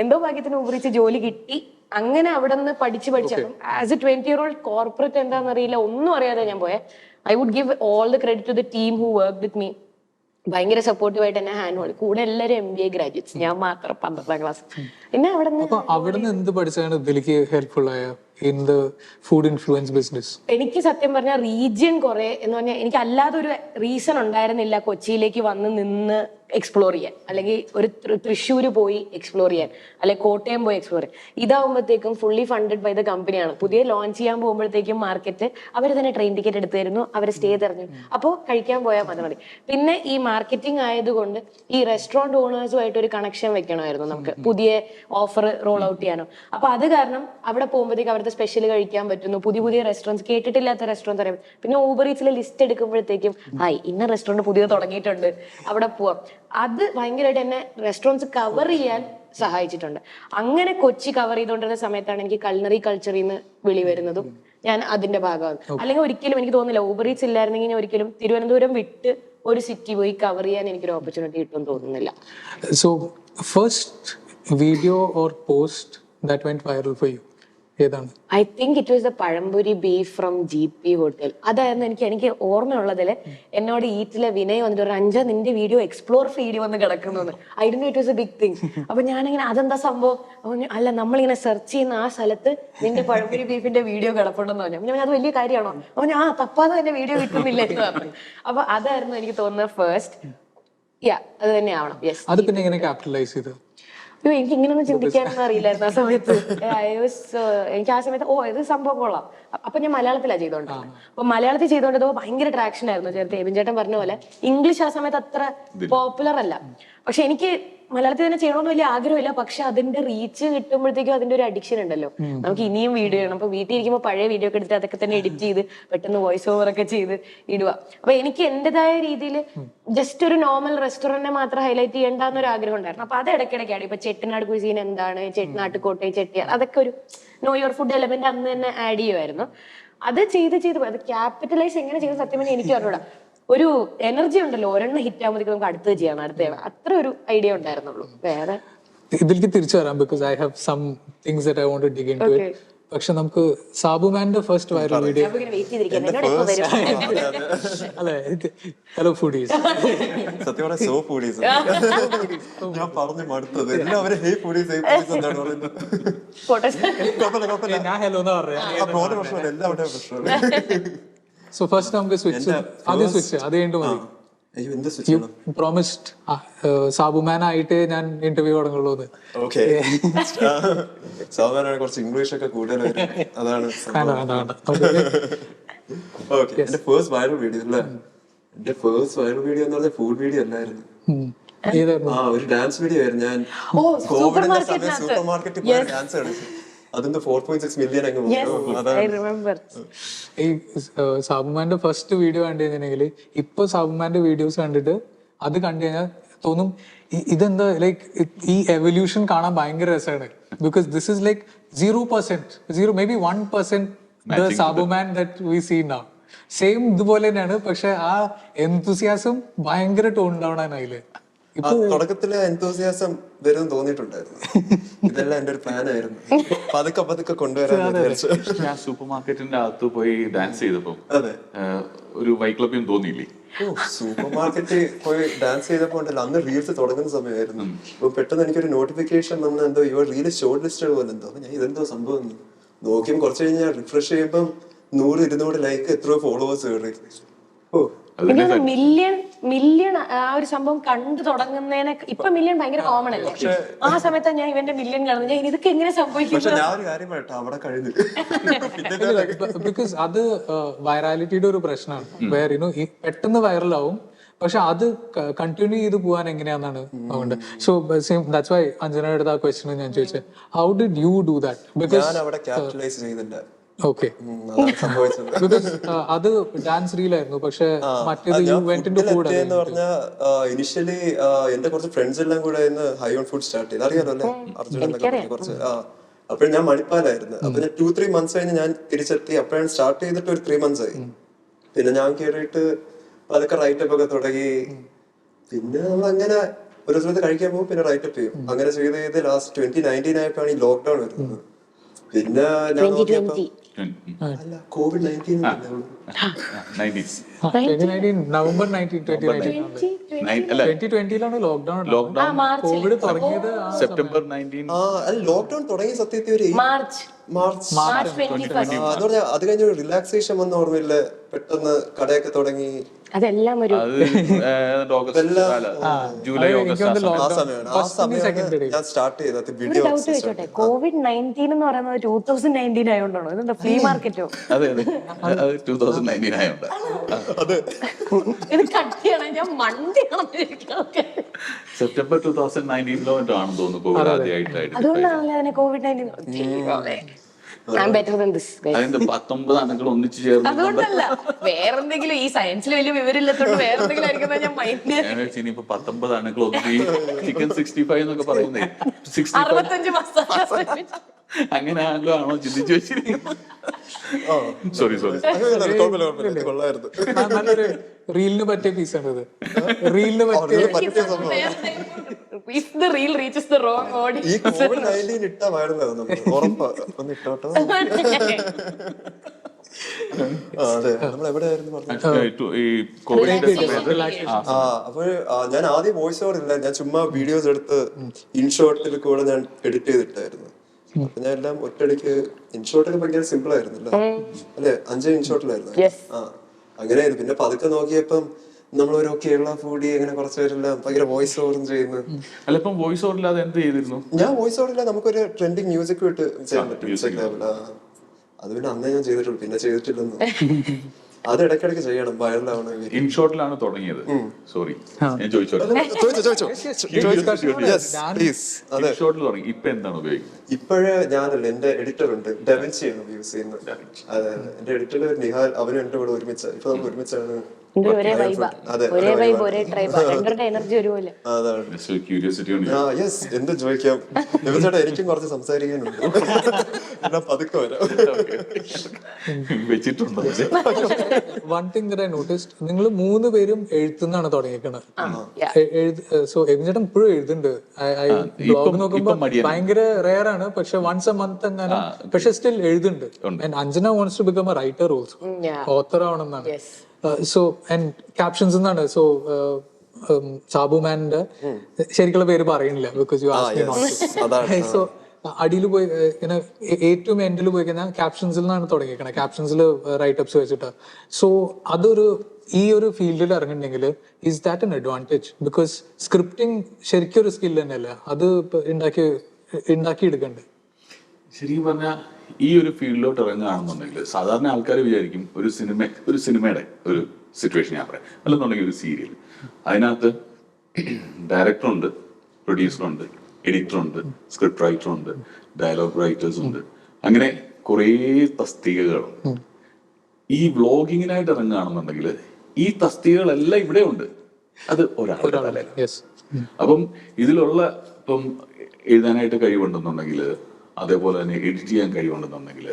എന്തോ ഭാഗ്യത്തിന് ഉപരിച്ച് ജോലി കിട്ടി. അങ്ങനെ അവിടെ നിന്ന് പഠിച്ചു ആസ് എ 20-year-old കോർപ്പറേറ്റ് എന്താണെന്നറിയില്ല, ഒന്നും അറിയാതെ ഞാൻ പോയെ. I would give all the credit to the team who work with me. ഭയങ്കര സപ്പോർട്ടീവായിട്ട് എന്നെ ഹാൻഡ് ഹോൾഡ്. കൂടെ എല്ലാവരും MBA ഗ്രാജുവേറ്റ്സ്, ഞാൻ മാത്രം 12ാം ക്ലാസ്. പിന്നെ അവിടെ നിന്ന് എന്ത് പഠിച്ചാണ് ഇതിലേക്ക് ഹെൽപ്ഫുൾ ആയ in the food influence business? എനിക്ക് സത്യം പറഞ്ഞാൽ റീജിയൻ കുറെ എന്ന് പറഞ്ഞാൽ എനിക്ക് അല്ലാതെ ഒരു റീസൺ ഉണ്ടായിരുന്നില്ല കൊച്ചിയിലേക്ക് വന്ന് നിന്ന് എക്സ്പ്ലോർ ചെയ്യാൻ, അല്ലെങ്കിൽ ഒരു തൃശ്ശൂര് പോയി എക്സ്പ്ലോർ ചെയ്യാൻ, അല്ലെങ്കിൽ കോട്ടയം പോയി എക്സ്പ്ലോർ ചെയ്യാൻ. ഇതാവുമ്പോഴത്തേക്കും ഫുള്ളി ഫണ്ടഡ് ബൈ ദ കമ്പനിയാണ്. പുതിയ ലോഞ്ച് ചെയ്യാൻ പോകുമ്പോഴത്തേക്കും മാർക്കറ്റ് അവർ തന്നെ ട്രെയിൻ ടിക്കറ്റ് എടുത്തു തരുന്നു, അവർ സ്റ്റേ തരുന്നു. അപ്പോൾ കഴിക്കാൻ പോയാൽ മതി. പിന്നെ ഈ മാർക്കറ്റിംഗ് ആയതുകൊണ്ട് ഈ റെസ്റ്റോറൻറ്റ് ഓണേഴ്സുമായിട്ട് ഒരു കണക്ഷൻ വെക്കണമായിരുന്നു നമുക്ക്, പുതിയ ഓഫർ റോൾ ഔട്ട് ചെയ്യാനോ. അപ്പൊ അത് കാരണം അവിടെ പോകുമ്പോഴത്തേക്ക് അവിടുത്തെ സ്പെഷ്യൽ കഴിക്കാൻ പറ്റുന്നു, പുതിയ പുതിയ റെസ്റ്റോറൻറ്റ്സ്, കേട്ടിട്ടില്ലാത്ത റെസ്റ്റോറൻറ്റ്സ് അറിയാം. പിന്നെ ഊബർ ഈറ്റ്സിലെ ലിസ്റ്റ് എടുക്കുമ്പോഴത്തേക്കും ഇന്ന റെസ്റ്റോറൻറ്റ് പുതിയ തുടങ്ങിയിട്ടുണ്ട്, അവിടെ പോവാം. അത് ഭയങ്കരമായിട്ട് എന്നെ റെസ്റ്റോറൻറ്റ്സ് കവർ ചെയ്യാൻ സഹായിച്ചിട്ടുണ്ട്. അങ്ങനെ കൊച്ചി കവർ ചെയ്തുകൊണ്ടിരുന്ന സമയത്താണ് എനിക്ക് കൾണറി കൾച്ചറിൽ നിന്ന് വിളി വരുന്നതും ഞാൻ അതിന്റെ ഭാഗമാണ്. അല്ലെങ്കിൽ ഒരിക്കലും എനിക്ക് തോന്നുന്നില്ല ഊബർ ഈറ്റ്സ് ഇല്ലായിരുന്നെങ്കിൽ ഞാൻ ഒരിക്കലും തിരുവനന്തപുരം വിട്ട് ഒരു സിറ്റി പോയി കവർ ചെയ്യാൻ എനിക്കൊരു ഓപ്പർച്യൂണിറ്റി കിട്ടുമെന്ന് തോന്നുന്നില്ല. So first video or post that went viral for you ഏതാണ്? I think it was the pazhampori beef from GP hotel. അതായിരുന്നു എനിക്ക് ഓർമ്മയുള്ളതില്. എന്നോട് ഈറ്റിലെ വിനയ് വന്നിട്ട് ഒരു 5 നിന്റെ വീഡിയോ എക്സ്പ്ലോർ ഫീഡ് വന്ന് കിടക്കുന്നു. I don't know it was a big thing. അപ്പൊ ഞാനിങ്ങനെ അതെന്താ സംഭവം, അല്ല നമ്മളിങ്ങനെ സെർച്ച് ചെയ്യുന്ന ആ സ്ഥലത്ത് നിന്റെ പഴംപൊരി ബീഫിന്റെ വീഡിയോ കിടപ്പുണ്ടെന്ന് പറഞ്ഞു. ഞാൻ അത് വലിയ കാര്യമാണോ? അപ്പൊ ഞാൻ തപ്പാതെ തന്നെ വീഡിയോ കിട്ടുന്നില്ല എന്ന് പറഞ്ഞു. അപ്പൊ അതായിരുന്നു എനിക്ക് തോന്നുന്നത് ഫസ്റ്റ്. അത് തന്നെ ആവണം. യെസ്. അത് പിന്നെ എങ്ങനെ ക്യാപിറ്റലൈസ് ചെയ്തു? എനിക്ക് ഇങ്ങനൊന്നും ചിന്തിക്കാനൊന്നും അറിയില്ലായിരുന്നു ആ സമയത്ത്. എനിക്ക് ആ സമയത്ത് ഇത് സംഭവം കൊള്ളാം. അപ്പൊ ഞാൻ മലയാളത്തിലാണ് ചെയ്തോണ്ടിരുന്നത്. അപ്പൊ മലയാളത്തിൽ ചെയ്തോണ്ടത് ഭയങ്കര ട്രാക്ഷൻ ആയിരുന്നു. ചേർത്ത് എബിൻ ചേട്ടൻ പറഞ്ഞ പോലെ ഇംഗ്ലീഷ് ആ സമയത്ത് അത്ര പോപ്പുലർ അല്ല. പക്ഷെ എനിക്ക് മലയാളത്തിൽ തന്നെ ചെയ്യണമെന്ന് വലിയ ആഗ്രഹമില്ല. പക്ഷെ അതിന്റെ റീച്ച് കിട്ടുമ്പോഴത്തേക്കും അതിന്റെ ഒരു അഡിക്ഷൻ ഉണ്ടല്ലോ. നമുക്ക് ഇനിയും വീഡിയോ ചെയ്യണം. അപ്പൊ വീട്ടിൽ ഇരിക്കുമ്പോൾ പഴയ വീഡിയോ ഒക്കെ എടുത്തിട്ട് അതൊക്കെ തന്നെ എഡിറ്റ് ചെയ്ത് പെട്ടെന്ന് വോയിസ് ഓവർ ഒക്കെ ചെയ്ത് ഇടുക. അപ്പൊ എനിക്ക് എന്റേതായ രീതിയിൽ ജസ്റ്റ് ഒരു നോർമൽ റെസ്റ്റോറന്റിനെ മാത്രം ഹൈലൈറ്റ് ചെയ്യേണ്ടെന്നൊരു ആഗ്രഹം ഉണ്ടായിരുന്നു. അപ്പൊ അത് ഇടയ്ക്കിടയ്ക്കാണ്. ഇപ്പൊ ചെട്ടിനാട് കുസീൻ എന്താണ്, നാട്ടുകോട്ടയം ചെട്ടിയാർ, അതൊക്കെ ഒരു നോ യുവർ ഫുഡ് എലമെന്റ് അന്ന് തന്നെ ആഡ് ചെയ്യുമായിരുന്നു. അത് ചെയ്ത് അത് ക്യാപിറ്റലൈസ് എങ്ങനെ ചെയ്ത് സത്യം പറഞ്ഞാൽ എനിക്ക് അറിഞ്ഞൂടാ. ഒരു എനർജി ഉണ്ടല്ലോ, ഒരെണ്ണം ഹിറ്റ് ആകുമ്പോഴത്തേക്ക് നമുക്ക് അടുത്തത് ചെയ്യണം, അടുത്ത അത്ര ഒരു ഐഡിയ ഉണ്ടായിരുന്നുള്ളൂ. വേറെ ഇതിലേക്ക് തിരിച്ചു വരാം, because I have some things that I want to dig into it. പക്ഷെ നമുക്ക് സാബുമാന്റെ ഫസ്റ്റ് വൈറൽ വീഡിയോ അല്ലെ? Hello foodies. സത്യം പറഞ്ഞാൽ സോ ഫുഡീസ് ഞാൻ പറഞ്ഞു മടുത്തത്. എല്ലാവരും ഹേ ഫുഡീസ് എന്താണ് പറയുന്നത്? ഞാൻ ഹലോ എന്നാ പറഞ്ഞത്. പ്രശ്നമല്ല, എല്ലാവരുടെ പ്രശ്നമാണ്. സോ ഫസ്റ്റ് നമുക്ക് സ്വിച്ച് അത് കഴിഞ്ഞിട്ട് മതി. You promised സാബുമാൻ ആയിട്ട് ഞാൻ ഇന്റർവ്യൂ തുടങ്ങുള്ളൂ. ഓക്കെ, സാബുമാനാണ് കുറച്ച് ഇംഗ്ലീഷ് ഒക്കെ കൂടുതൽ വരും, അതാണ്. ഓക്കെ, എന്റെ ഫസ്റ്റ് വൈറൽ വീഡിയോ അല്ലേ? എന്റെ ഫസ്റ്റ് വൈറൽ വീഡിയോ എന്ന് പറഞ്ഞാൽ ഫുഡ് വീഡിയോ അല്ലായിരുന്നു. ഒരു ഡാൻസ് വീഡിയോ ആയിരുന്നു. ഞാൻ കോവിഡിന്റെ സമയം സൂപ്പർ മാർക്കറ്റിൽ പോയി ഡാൻസ് കളിച്ചു. അതിന്റെ 4.6 മില്യൺ അങ്ങ് ഈ സാബുമാന്റെ ഫസ്റ്റ് വീഡിയോ കണ്ടു കഴിഞ്ഞിട്ടുണ്ടെങ്കിൽ ഇപ്പൊ സാബുമാന്റെ വീഡിയോസ് കണ്ടിട്ട് അത് കണ്ടു കഴിഞ്ഞാൽ തോന്നും ഇതെന്താ ലൈക്ക് ഈ എവല്യൂഷൻ കാണാൻ ഭയങ്കര രസമാണ്. Because this is like 0%, maybe 1% the Sabuman that we see now. Same ഇതുപോലെ തന്നെയാണ്, പക്ഷെ ആ എന്തൂസിയാസം ഭയങ്കര ടോൺ ഡൗൺ ആണ് അതില്. തുടക്കത്തിലെ എന്തോസിയാസം വരും തോന്നിയിട്ടുണ്ടായിരുന്നു. ഇതെല്ലാം എന്റെ ഒരു പ്ലാൻ ആയിരുന്നു, പതുക്കെ കൊണ്ടുവരാൻ വിചാരിച്ചു. ഞാൻ സൂപ്പർ മാർക്കറ്റിന്റെ അകത്ത് പോയി ഡാൻസ് ചെയ്തപ്പോ അതെ, ഒരു വൈക്ലഭ്യം തോന്നിയില്ലേ? സൂപ്പർ മാർക്കറ്റിൽ പോയി ഡാൻസ് ചെയ്തപ്പോ ഉണ്ടല്ലോ, അന്ന് റീൽസ് തുടങ്ങുന്ന സമയമായിരുന്നു. അപ്പൊ പെട്ടെന്ന് എനിക്കൊരു നോട്ടിഫിക്കേഷൻ വന്ന എന്തോ ഇവർ റീൽസ് ഷോർട്ട് ലിസ്റ്റഡ് പോലെ എന്തോ. ഞാൻ ഇതെന്തോ സംഭവം നോക്കിയും കുറച്ച് കഴിഞ്ഞാൽ റിഫ്രഷ് ചെയ്യുമ്പം 100-200 ലൈക്ക്, എത്രയോ ഫോളോവേഴ്സ് കയറി. ഓ മില്യൺ ആ ഒരു സംഭവം കണ്ടു തുടങ്ങുന്നതിനെ ഇപ്പൊ മില്യൺ ഭയങ്കര കോമൺ അല്ലേ? ആ സമയത്ത് ഞാൻ ഇവന്റെ മില്യൺ കാണുന്നത്, ഞാൻ ഇതൊക്കെ എങ്ങനെ സംഭവിക്കും? പക്ഷെ ഞാൻ ഒരു കാര്യം പറയട്ടെ, അവിടെ കഴിഞ്ഞു. ബിക്കോസ് അത് വൈറാലിറ്റിയുടെ ഒരു പ്രശ്നമാണ്. വേറെ പെട്ടെന്ന് വൈറലാവും, പക്ഷെ അത് കണ്ടിന്യൂ ചെയ്ത് പോകാൻ എങ്ങനെയാണെന്നാണ് അതുകൊണ്ട്. സോ ദാറ്റ്സ് വൈ അഞ്ജനയുടെ അടുത്ത് ആ ക്വസ്റ്റ്യൻ ഞാൻ ചോദിച്ചത്, how did you do that? Because ഞാൻ അവിടെ ക്യാപിറ്റലൈസ് ചെയ്തില്ല. ഓക്കെ, സംഭവിച്ചത് ബിക്കോസ് അത് ഡാൻസ് റീലായിരുന്നു, പക്ഷെ മറ്റേത് യു വെന്റ് ഇൻടു ഫുഡ് എന്ന് പറഞ്ഞാൽ ഇനിഷ്യലി എന്റെ കുറച്ച് ഫ്രണ്ട്സ് എല്ലാം കൂടെ ഹൈ ഓൺ ഫുഡ് സ്റ്റാർട്ട് ചെയ്ത്, അറിയാലോ അല്ലേ അർജുനൊക്കെ കുറച്ച്. അപ്പോഴും ഞാൻ മണിപ്പാലായിരുന്നു. അപ്പൊ ഞാൻ 2-3 months കഴിഞ്ഞ് ഞാൻ തിരിച്ചെത്തി. അപ്പോഴാണ് സ്റ്റാർട്ട് ചെയ്തിട്ട് ഒരു 3 months ആയി. പിന്നെ ഞാൻ കയറിയിട്ട് അതൊക്കെ റൈറ്റപ്പ് ഒക്കെ തുടങ്ങി. പിന്നെ നമ്മൾ അങ്ങനെ ഒരു സ്ഥലത്ത് കഴിക്കാൻ പോകും, പിന്നെ റൈറ്റപ്പ് ചെയ്യും. അങ്ങനെ ചെയ്ത് ലാസ്റ്റ് 2019 ആയപ്പോഴാണ് ഈ ലോക്ക്ഡൌൺ വരുന്നത്. പിന്നെ ഞാൻ നോക്കിയപ്പോ അല്ല, COVID-19 നവംബർ 2020 ലോക്ക്ഡൌൺ. കോവിഡ് തുടങ്ങിയത് സെപ്റ്റംബർ 19. അല്ല, ലോക്ക്ഡൌൺ തുടങ്ങിയ സത്യത്തിൽ ഒരു മാർച്ച് അത് പറഞ്ഞാൽ അത് കഴിഞ്ഞ ഒരു റിലാക്സേഷൻ വന്ന ഓർമ്മയില്ല. പെട്ടെന്ന് കടയൊക്കെ തുടങ്ങി. അതെല്ലാം ഒരു ജൂലൈ ഓഗസ്റ്റ് ആ സമയമാണ് ഞാൻ സ്റ്റാർട്ട് ചെയ്തത് വീഡിയോ. ഡൗട്ട് ചോദിച്ചോട്ടെ, COVID-19 എന്ന് പറയുന്നത് 2019 ആയോണ്ടാണോ? ഇതെന്താ ഫ്രീ മാർക്കറ്റോ? അതെ 2019 ആയോണ്ട്. ഇത് കട്ടിയാണ്, ഞാൻ മണ്ടിയാണ്. സെപ്റ്റംബർ 2019 ആണെന്ന് തോന്നുന്നു കോവിഡ് ആദ്യമായിട്ടായിട്ട്. അതുകൊണ്ടാണല്ലേ അതിനെ COVID-19. അതിന്റെ 19 അണുക്കൾ ഒന്നിച്ചു ചേർന്ന്. അതുകൊണ്ടല്ല, വേറെന്തെങ്കിലും ഈ സയൻസിൽ വലിയ വിവരമില്ലാത്തോണ്ട് വേറെന്തെങ്കിലും ആയിരിക്കും ഞാൻ മൈൻഡ്. ഇനിയിപ്പോ 19 അണുക്കൾ ഒന്നിച്ച് ചിക്കൻ 65 എന്നൊക്കെ പറയുന്നേ, 65 മസാല അങ്ങനെ ആണോ ചിന്തിച്ചു വെച്ചിരിക്കുന്നത്? സോറി കൊള്ളായിരുന്നു. നല്ലൊരു റീലിന് പറ്റിയ പീസാണ് ഇത്. റീലിന് പറ്റിയ If the reel reaches the wrong audience. ഈ COVID-19 ഇട്ടായിരുന്നു ഉറപ്പാ. ഒന്ന് ഇട്ടോട്ടോ. അതെ, നമ്മൾ എവിടെയായിരുന്നു പറഞ്ഞത്? അപ്പോൾ ഞാൻ ആദ്യം വോയിസ് ഓവർ ഇല്ല, ഞാൻ ചുമ്മാ വീഡിയോസ് എടുത്ത് ഇൻഷോട്ടിൽ കൂടെ ഞാൻ എഡിറ്റ് ചെയ്തിട്ടായിരുന്നു. അപ്പൊ ഞാൻ എല്ലാം ഒറ്റയടിക്ക്. ഇൻഷോട്ടൊക്കെ ഭയങ്കര സിമ്പിൾ ആയിരുന്നല്ലോ അല്ലെ? 5 ഇൻഷോട്ടിലായിരുന്നു. അങ്ങനെയായിരുന്നു. പിന്നെ പതുക്കെ നോക്കിയപ്പം നമ്മളൊരു കേരള ഫുഡി അങ്ങനെ കുറച്ച് പേരെല്ലാം ഭയങ്കര വോയിസ് ഓവറും ചെയ്യുന്നു. അല്ല, ഇപ്പം വോയിസ് ഓവർ ഇല്ലാതെ എന്ത് ചെയ്തിരുന്നു? ഞാൻ വോയിസ് ഓവർ ഇല്ല, നമുക്കൊരു ട്രെൻഡിങ് മ്യൂസിക് വിട്ട് ചെയ്യാൻ പറ്റും ഇൻസ്റ്റാഗ്രാമിൽ. അത് പിന്നെ അന്നേ ഞാൻ ചെയ്തിട്ടുള്ളൂ, പിന്നെ ചെയ്തിട്ടില്ലെന്ന്. അത് ഇടയ്ക്കിടയ്ക്ക് ചെയ്യണം, വൈറലാവണമെങ്കിൽ. ഇൻഷോട്ടിലാണ് തുടങ്ങിയത്. സോറി, ഞാൻ ചോദിച്ചോട്ടെ. ഇൻഷോട്ടിൽ തുടങ്ങി. ഇപ്പൊ എന്താണ് ഉപയോഗിക്കുന്നത്? ഇപ്പോഴേ ഞാനല്ല, എന്റെ എഡിറ്റർ ഉണ്ട്, ഡെവിൻസിയാണ് യൂസ് ചെയ്യുന്നത്. അതെ, എന്റെ എഡിറ്റർ നിഹാൽ, അവനും എന്റെ കൂടെ ഒരുമിച്ച്. ഇപ്പൊ നമ്മൾ ഒരുമിച്ചാണ്. ഒരേ വൈബ്, ഒരേ വൈബ്, ഒരേ ട്രൈബ്, രണ്ടരുടെ എനർജി ഒരുപോലെ. എന്ത് ചോദിക്കാം ചേട്ടാ, എനിക്കും കുറച്ച് സംസാരിക്കാനുണ്ട്. പതുക്കെ വരാം. വെച്ചിട്ടുണ്ടോ? One thing that I noticed, നിങ്ങൾ 3 പേരും എഴുത്തുന്നാണ് തുടങ്ങിയിരിക്കുന്നത്. സോ എബിൻ ചേട്ടൻ ഇപ്പോഴും എഴുതുന്നുണ്ട്. ബ്ലോഗ് നോക്കുമ്പോ ഭയങ്കര റെയർ ആണ്, പക്ഷെ once a month അങ്ങനെ, പക്ഷെ സ്റ്റിൽ എഴുതുന്നുണ്ട്. And Anjana wants to become a writer also, author ആവണമെന്നാണ്. സോ ആൻഡ് ക്യാപ്ഷൻസ് എന്നാണ്. സോ സാബു മാന്റെ ശരിക്കുള്ള പേര് പറയുന്നില്ല, because you asked me not. So അടിയിൽ പോയി ഇങ്ങനെ ഏറ്റവും എൻഡിൽ പോയി കഴിഞ്ഞാൽ ക്യാപ്ഷൻസിൽ നിന്നാണ് തുടങ്ങിയിരിക്കുന്നത്. ക്യാപ്ഷൻസിൽ റൈറ്റപ്സ് വെച്ചിട്ട്. സോ അതൊരു ഈ ഒരു ഫീൽഡിൽ ഇറങ്ങിയിട്ടുണ്ടെങ്കിൽ is that an advantage? Because scripting ശരിക്കും ഒരു സ്കിൽ തന്നെയല്ല, അത് ഉണ്ടാക്കിയെടുക്കണ്ടേ? ശരിക്കും പറഞ്ഞാൽ ഈ ഒരു ഫീൽഡിലോട്ട് ഇറങ്ങുകയാണെന്നുണ്ടെങ്കിൽ സാധാരണ ആൾക്കാർ വിചാരിക്കും ഒരു സിനിമയുടെ ഒരു സിറ്റുവേഷൻ ഞാൻ പറയാം, അല്ലെന്നുണ്ടെങ്കിൽ ഒരു സീരിയൽ, അതിനകത്ത് ഡയറക്ടറുണ്ട്, പ്രൊഡ്യൂസറുണ്ട്, എഡിറ്ററുണ്ട്, സ്ക്രിപ്റ്റ് റൈറ്ററുണ്ട്, ഡയലോഗ് റൈറ്റേഴ്സ് ഉണ്ട്, അങ്ങനെ കുറേ തസ്തികകളുണ്ട്. ഈ വ്ളോഗിങ്ങിനായിട്ട് ഇറങ്ങുകയാണെന്നുണ്ടെങ്കിൽ ഈ തസ്തികകളെല്ലാം ഇവിടെ ഉണ്ട്, അത് ഒരാളുടെ തലയിൽ. അപ്പം ഇതിലുള്ള ഇപ്പം എഴുതാനായിട്ട് കഴിവുണ്ടെന്നുണ്ടെങ്കിൽ, അതേപോലെ തന്നെ എഡിറ്റ് ചെയ്യാൻ കഴിവുണ്ടെന്നുണ്ടെങ്കിൽ,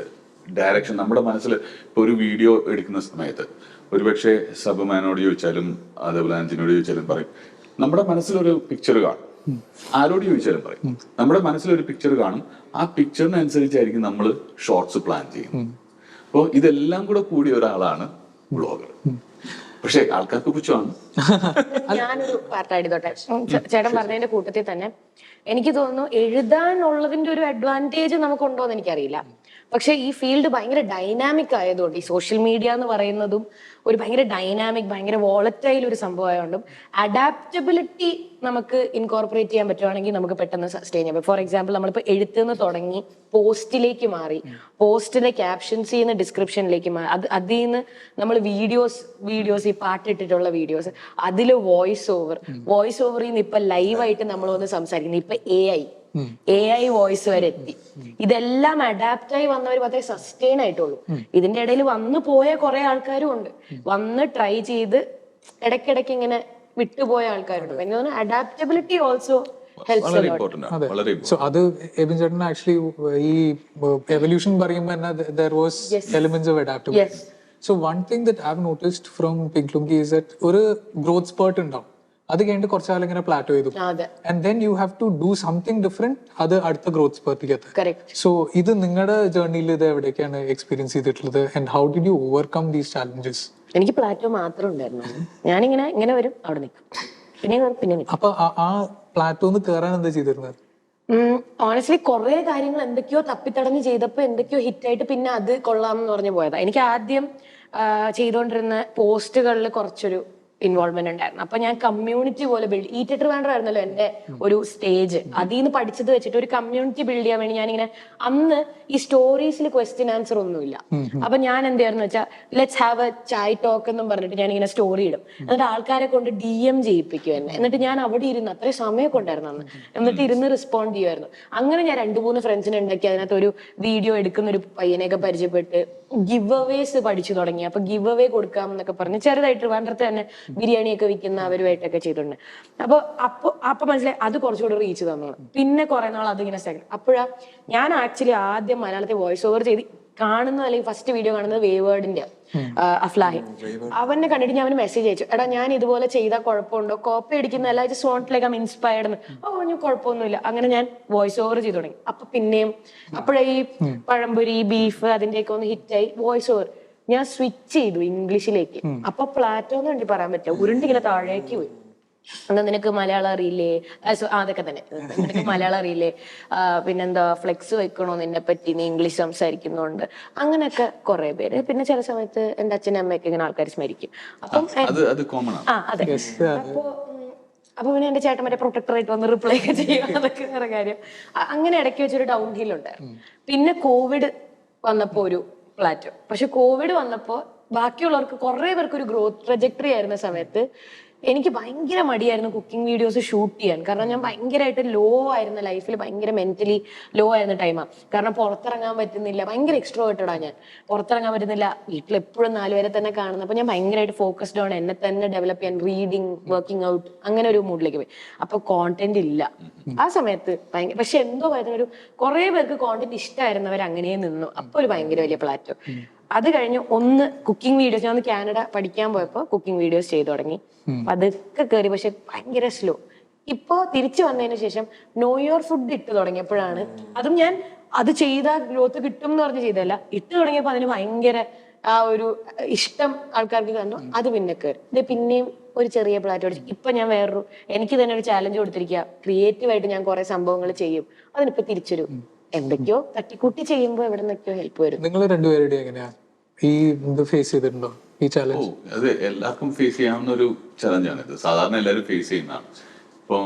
ഡയറക്ഷൻ നമ്മുടെ മനസ്സിൽ ഇപ്പൊ ഒരു വീഡിയോ എടുക്കുന്ന സമയത്ത് ഒരുപക്ഷെ സബുമാനോട് ചോദിച്ചാലും അതേപോലെ അഞ്ജനോട് ചോദിച്ചാലും പറയും നമ്മുടെ മനസ്സിലൊരു പിക്ചർ കാണും, ആരോട് ചോദിച്ചാലും പറയും നമ്മുടെ മനസ്സിലൊരു പിക്ചർ കാണും, ആ പിക്ചറിനനുസരിച്ചായിരിക്കും നമ്മൾ ഷോർട്സ് പ്ലാൻ ചെയ്യും. അപ്പോൾ ഇതെല്ലാം കൂടെ കൂടിയ ഒരാളാണ് ബ്ലോഗർ. പക്ഷെ ആൾക്കാർക്ക് പുച്ഛമാണ്. ഞാനൊരു പാർട്ടായിട്ടോട്ടെ, ചേട്ടൻ പറഞ്ഞതിന്റെ കൂട്ടത്തിൽ തന്നെ എനിക്ക് തോന്നുന്നു എഴുതാനുള്ളതിന്റെ ഒരു അഡ്വാൻറ്റേജ് നമുക്കുണ്ടോ എന്ന് എനിക്കറിയില്ല. പക്ഷെ ഈ ഫീൽഡ് ഭയങ്കര ഡൈനാമിക് ആയതുകൊണ്ട്, ഈ സോഷ്യൽ മീഡിയ എന്ന് പറയുന്നതും ഒരു ഭയങ്കര ഡൈനാമിക്, ഭയങ്കര വോളറ്റൈൽ ഒരു സംഭവമായതുകൊണ്ടും അഡാപ്റ്റബിലിറ്റി നമുക്ക് ഇൻകോർപ്പറേറ്റ് ചെയ്യാൻ പറ്റുവാണെങ്കിൽ നമുക്ക് പെട്ടെന്ന് സസ്റ്റെയിൻ ചെയ്യാം. ഫോർ എക്സാമ്പിൾ, നമ്മളിപ്പോൾ എഴുത്തുനിന്ന് തുടങ്ങി പോസ്റ്റിലേക്ക് മാറി, പോസ്റ്റിലെ ക്യാപ്ഷൻസിൽ നിന്ന് ഡിസ്ക്രിപ്ഷനിലേക്ക് മാറി, അതിൽ നിന്ന് നമ്മൾ വീഡിയോസ് ഈ പാട്ടിട്ടിട്ടുള്ള വീഡിയോസ്, അതിൽ വോയിസ് ഓവറിൽ നിന്ന് ഇപ്പൊ ലൈവായിട്ട് നമ്മൾ വന്ന് സംസാരിക്കുന്നത്, ഇപ്പൊ AI വോയിസ് വരെ എത്തി. ഇതെല്ലാം അഡാപ്റ്റായി വന്നവർ മാത്രമേ സസ്റ്റെയിൻ ആയിട്ടുള്ളൂ. ഇതിന്റെ ഇടയിൽ വന്നു പോയ കുറെ ആൾക്കാരും ഉണ്ട്, വന്ന് ട്രൈ ചെയ്ത് ഇടയ്ക്കിടയ്ക്ക് ഇങ്ങനെ വിട്ടുപോയ ആൾക്കാരുണ്ട്. എനിക്ക് തോന്നുന്നു അഡാപ്റ്റബിലിറ്റി ഓൾസോ ഹെൽപ്സ് വളരെ ഇമ്പോർട്ടന്റ് ആണ്, വളരെ സോ അത് എബിൻ ചേട്ടൻ ആക്ച്വലി ഈ എവല്യൂഷൻ പറയുമ്പോൾ തന്നെ there was elements of adaptability. So one thing that I've noticed from Pink Lungi is that ഒരു ഗ്രോത്ത് സ്പേർട്ട് ഉണ്ടാവും, അത് കഴിഞ്ഞിട്ട് കുറച്ച് കാലം ഇങ്ങനെ പ്ലാറ്റോ ചെയ്തു, and then you have to do something different, അത് അടുത്ത ഗ്രോത്ത് സ്പേർട്ടിലേക്ക് എത്താൻ. സോ ഇത് നിങ്ങളുടെ ജേർണിയിൽ ഇത് എവിടേക്കാണ് എക്സ്പീരിയൻസ് ചെയ്തിട്ടുള്ളത്, and how did you overcome these challenges? എനിക്ക് പ്ലാറ്റോ മാത്രം ഉണ്ടായിരുന്നു. ഞാനിങ്ങനെ വരും, അവിടെ നിൽക്കും, പിന്നെ അപ്പൊ ആ പ്ലാറ്റോന്ന് കയറാൻ എന്താ ചെയ്തിരുന്നത്? ഓണസ്റ്റ്ലി കുറെ കാര്യങ്ങൾ എന്തൊക്കെയോ തപ്പിത്തടഞ്ഞ് ചെയ്തപ്പോ എന്തൊക്കെയോ ഹിറ്റായിട്ട് പിന്നെ അത് കൊള്ളാമെന്ന് പറഞ്ഞു പോയതാ. എനിക്ക് ആദ്യം ചെയ്തുകൊണ്ടിരുന്ന പോസ്റ്റുകളിൽ കുറച്ചൊരു ഇൻവോൾവ്മെന്റ് ഉണ്ടായിരുന്നു. അപ്പൊ ഞാൻ കമ്മ്യൂണിറ്റി പോലെ ബിൽഡ്, ഈ ട്രിവാൻഡ്രം ആയിരുന്നല്ലോ എന്റെ ഒരു സ്റ്റേജ്, അതിൽ നിന്ന് പഠിച്ചത് വെച്ചിട്ട് ഒരു കമ്മ്യൂണിറ്റി ബിൽഡ് ചെയ്യാൻ വേണ്ടി ഞാനിങ്ങനെ, അന്ന് ഈ സ്റ്റോറീസിൽ ക്വസ്റ്റ്യൻ ആൻസർ ഒന്നുമില്ല. അപ്പൊ ഞാൻ എന്ത് ചെയ്യാന്ന് വെച്ചാൽ let's have A Chai talk എന്നും പറഞ്ഞിട്ട് ഞാനിങ്ങനെ സ്റ്റോറി ഇടും, എന്നിട്ട് ആൾക്കാരെ കൊണ്ട് DM ചെയ്യിപ്പിക്കും എന്നെ, എന്നിട്ട് ഞാൻ അവിടെ ഇരുന്ന്, അത്രയും സമയമൊക്കെ ഉണ്ടായിരുന്നു അന്ന്, എന്നിട്ട് ഇരുന്ന് റെസ്പോണ്ട് ചെയ്യുമായിരുന്നു. അങ്ങനെ ഞാൻ 2-3 ഫ്രണ്ട്സിനെ ഉണ്ടാക്കി, അതിനകത്ത് ഒരു വീഡിയോ എടുക്കുന്ന ഒരു പയ്യനെയൊക്കെ പരിചയപ്പെട്ട് ഗിവ് അവേസ് പഠിച്ചു തുടങ്ങി. അപ്പൊ ഗിവ് അവേ കൊടുക്കാം എന്നൊക്കെ പറഞ്ഞ് ചെറുതായിട്ട് ട്രിവാൻഡ്രത്ത് തന്നെ ബിരിയാണിയൊക്കെ വിൽക്കുന്ന അവരുമായിട്ടൊക്കെ ചെയ്തിട്ടുണ്ട്. അപ്പൊ മനസ്സിലായി അത് കുറച്ചുകൂടെ റീച്ച് തന്നു. പിന്നെ കുറെ നാൾ അതിങ്ങനെ സെക്കൻഡ്. അപ്പോഴാ ഞാൻ ആക്ച്വലി ആദ്യം മലയാളത്തിൽ വോയിസ് ഓവർ ചെയ്ത് കാണുന്നത്, അല്ലെങ്കിൽ ഫസ്റ്റ് വീഡിയോ കാണുന്നത് വേവേർഡിന്റെ അഫ്ലാഹിൻ. അവനെ കണ്ടിട്ട് ഞാൻ അവന് മെസ്സേജ് അയച്ചു, എടാ ഞാൻ ഇതുപോലെ ചെയ്താൽ കുഴപ്പമുണ്ടോ, കോപ്പി അടിക്കുന്നതല്ല, just want like I am inspired എന്ന്. ഞാൻ കുഴപ്പമൊന്നുമില്ല. അങ്ങനെ ഞാൻ വോയിസ് ഓവർ ചെയ്തു തുടങ്ങി. അപ്പൊ പിന്നെയും അപ്പോഴേ ഈ പഴംപൊരി, ബീഫ് അതിന്റെയൊക്കെ ഒന്ന് ഹിറ്റായി വോയിസ് ഓവർ ഞാൻ സ്വിച്ച് ചെയ്തു ഇംഗ്ലീഷിലേക്ക്. അപ്പൊ പ്ലാറ്റോ എന്ന് വേണ്ടി പറയാൻ പറ്റില്ല, ഉരുണ്ടിങ്ങനെ താഴേക്ക് പോയി. എന്നാ നിനക്ക് മലയാളം അറിയില്ലേ, അതൊക്കെ തന്നെ, നിനക്ക് മലയാളം അറിയില്ലേ, പിന്നെന്താ ഫ്ലെക്സ് വെക്കണോ നിന്നെ പറ്റി, നീ ഇംഗ്ലീഷ് സംസാരിക്കുന്നുണ്ട്, അങ്ങനെയൊക്കെ കുറെ പേര്. പിന്നെ ചില സമയത്ത് എന്റെ അച്ഛനും അമ്മയൊക്കെ ഇങ്ങനെ ആൾക്കാർ സ്മരിക്കും. അപ്പം അതെ, അപ്പൊ പിന്നെ എന്റെ ചേട്ടൻ മറ്റേ പ്രൊട്ടക്ടറായിട്ട് വന്ന് റിപ്ലൈ ഒക്കെ ചെയ്യും, അതൊക്കെ വേറെ കാര്യം. അങ്ങനെ ഇടയ്ക്ക് വെച്ചൊരു ഡൗൺ ഹിൽ ഉണ്ടായിരുന്നു. പിന്നെ കോവിഡ് വന്നപ്പോ ഒരു പ്ലാറ്റോ. പക്ഷെ കോവിഡ് വന്നപ്പോ ബാക്കിയുള്ളവർക്ക് കുറെ പേർക്ക് ഒരു ഗ്രോത്ത് ട്രജക്ടറി ആയിരുന്ന സമയത്ത് എനിക്ക് ഭയങ്കര മടിയായിരുന്നു കുക്കിംഗ് വീഡിയോസ് ഷൂട്ട് ചെയ്യാൻ. കാരണം ഞാൻ ഭയങ്കരമായിട്ട് ലോ ആയിരുന്ന ലൈഫിൽ, ഭയങ്കര മെന്റലി ലോ ആയിരുന്ന ടൈമാണ്. കാരണം പുറത്തിറങ്ങാൻ പറ്റുന്നില്ല, ഭയങ്കര എക്സ്ട്രോവേർട്ടഡാ ഞാൻ, പുറത്തിറങ്ങാൻ പറ്റുന്നില്ല, വീട്ടിൽ എപ്പോഴും 4 പേരെ തന്നെ കാണുന്നത്. അപ്പൊ ഞാൻ ഭയങ്കരമായിട്ട് ഫോക്കസ്ഡ് ആണ് എന്നെ തന്നെ ഡെവലപ്പ് ചെയ്യാൻ, റീഡിങ്, വർക്കിംഗ് ഔട്ട്, അങ്ങനെ ഒരു മൂഡിലേക്ക് പോയി. അപ്പൊ കോണ്ടന്റ് ഇല്ല ആ സമയത്ത് ഭയങ്കര. പക്ഷെ എന്തോ പറയുന്ന ഒരു കുറെ പേർക്ക് കോണ്ടന്റ് ഇഷ്ടമായിരുന്നവർ അങ്ങനെ നിന്നു. അപ്പൊ ഒരു ഭയങ്കര വലിയ പ്ലാറ്റോ. അത് കഴിഞ്ഞ് കുക്കിംഗ് വീഡിയോസ്, ഞാൻ കാനഡ പഠിക്കാൻ പോയപ്പോ കുക്കിംഗ് വീഡിയോസ് ചെയ്തു തുടങ്ങി. അതൊക്കെ കയറി, പക്ഷെ ഭയങ്കര സ്ലോ. ഇപ്പോ തിരിച്ചു വന്നതിന് ശേഷം നോ യുവർ ഫുഡ് ഇട്ട് തുടങ്ങിയപ്പോഴാണ്, അതും ഞാൻ അത് ചെയ്ത ഗ്രോത്ത് കിട്ടും എന്ന് പറഞ്ഞ് ചെയ്തല്ല, ഇട്ട് തുടങ്ങിയപ്പോ അതിന് ഭയങ്കര ആ ഒരു ഇഷ്ടം ആൾക്കാർക്ക് കണ്ടു. അത് പിന്നെ കയറി. ഇത് പിന്നെയും ഒരു ചെറിയ പ്ലാറ്റോ. ഇപ്പൊ ഞാൻ എനിക്ക് തന്നെ ഒരു ചാലഞ്ച് കൊടുത്തിരിക്കുക, ക്രിയേറ്റീവായിട്ട് ഞാൻ കുറെ സംഭവങ്ങൾ ചെയ്യും. അതിനിപ്പോ തിരിച്ചൊരു എന്തൊക്കെയോ തട്ടിക്കൂട്ടി ചെയ്യുമ്പോ എവിടെ നിന്നൊക്കെയോ ഹെൽപ്പ് വരും. നിങ്ങൾ രണ്ടുപേരുടെ എങ്ങനെയാ ഈ ഫേസ് ചെയ്തിട്ടുണ്ടോ ഈ ചാലഞ്ച്? അത് എല്ലാവർക്കും ഫേസ് ചെയ്യാവുന്ന ഒരു ചലഞ്ചാണ് ഇത്. സാധാരണ എല്ലാവരും ഫേസ് ചെയ്യുന്നതാണ്. ഇപ്പോ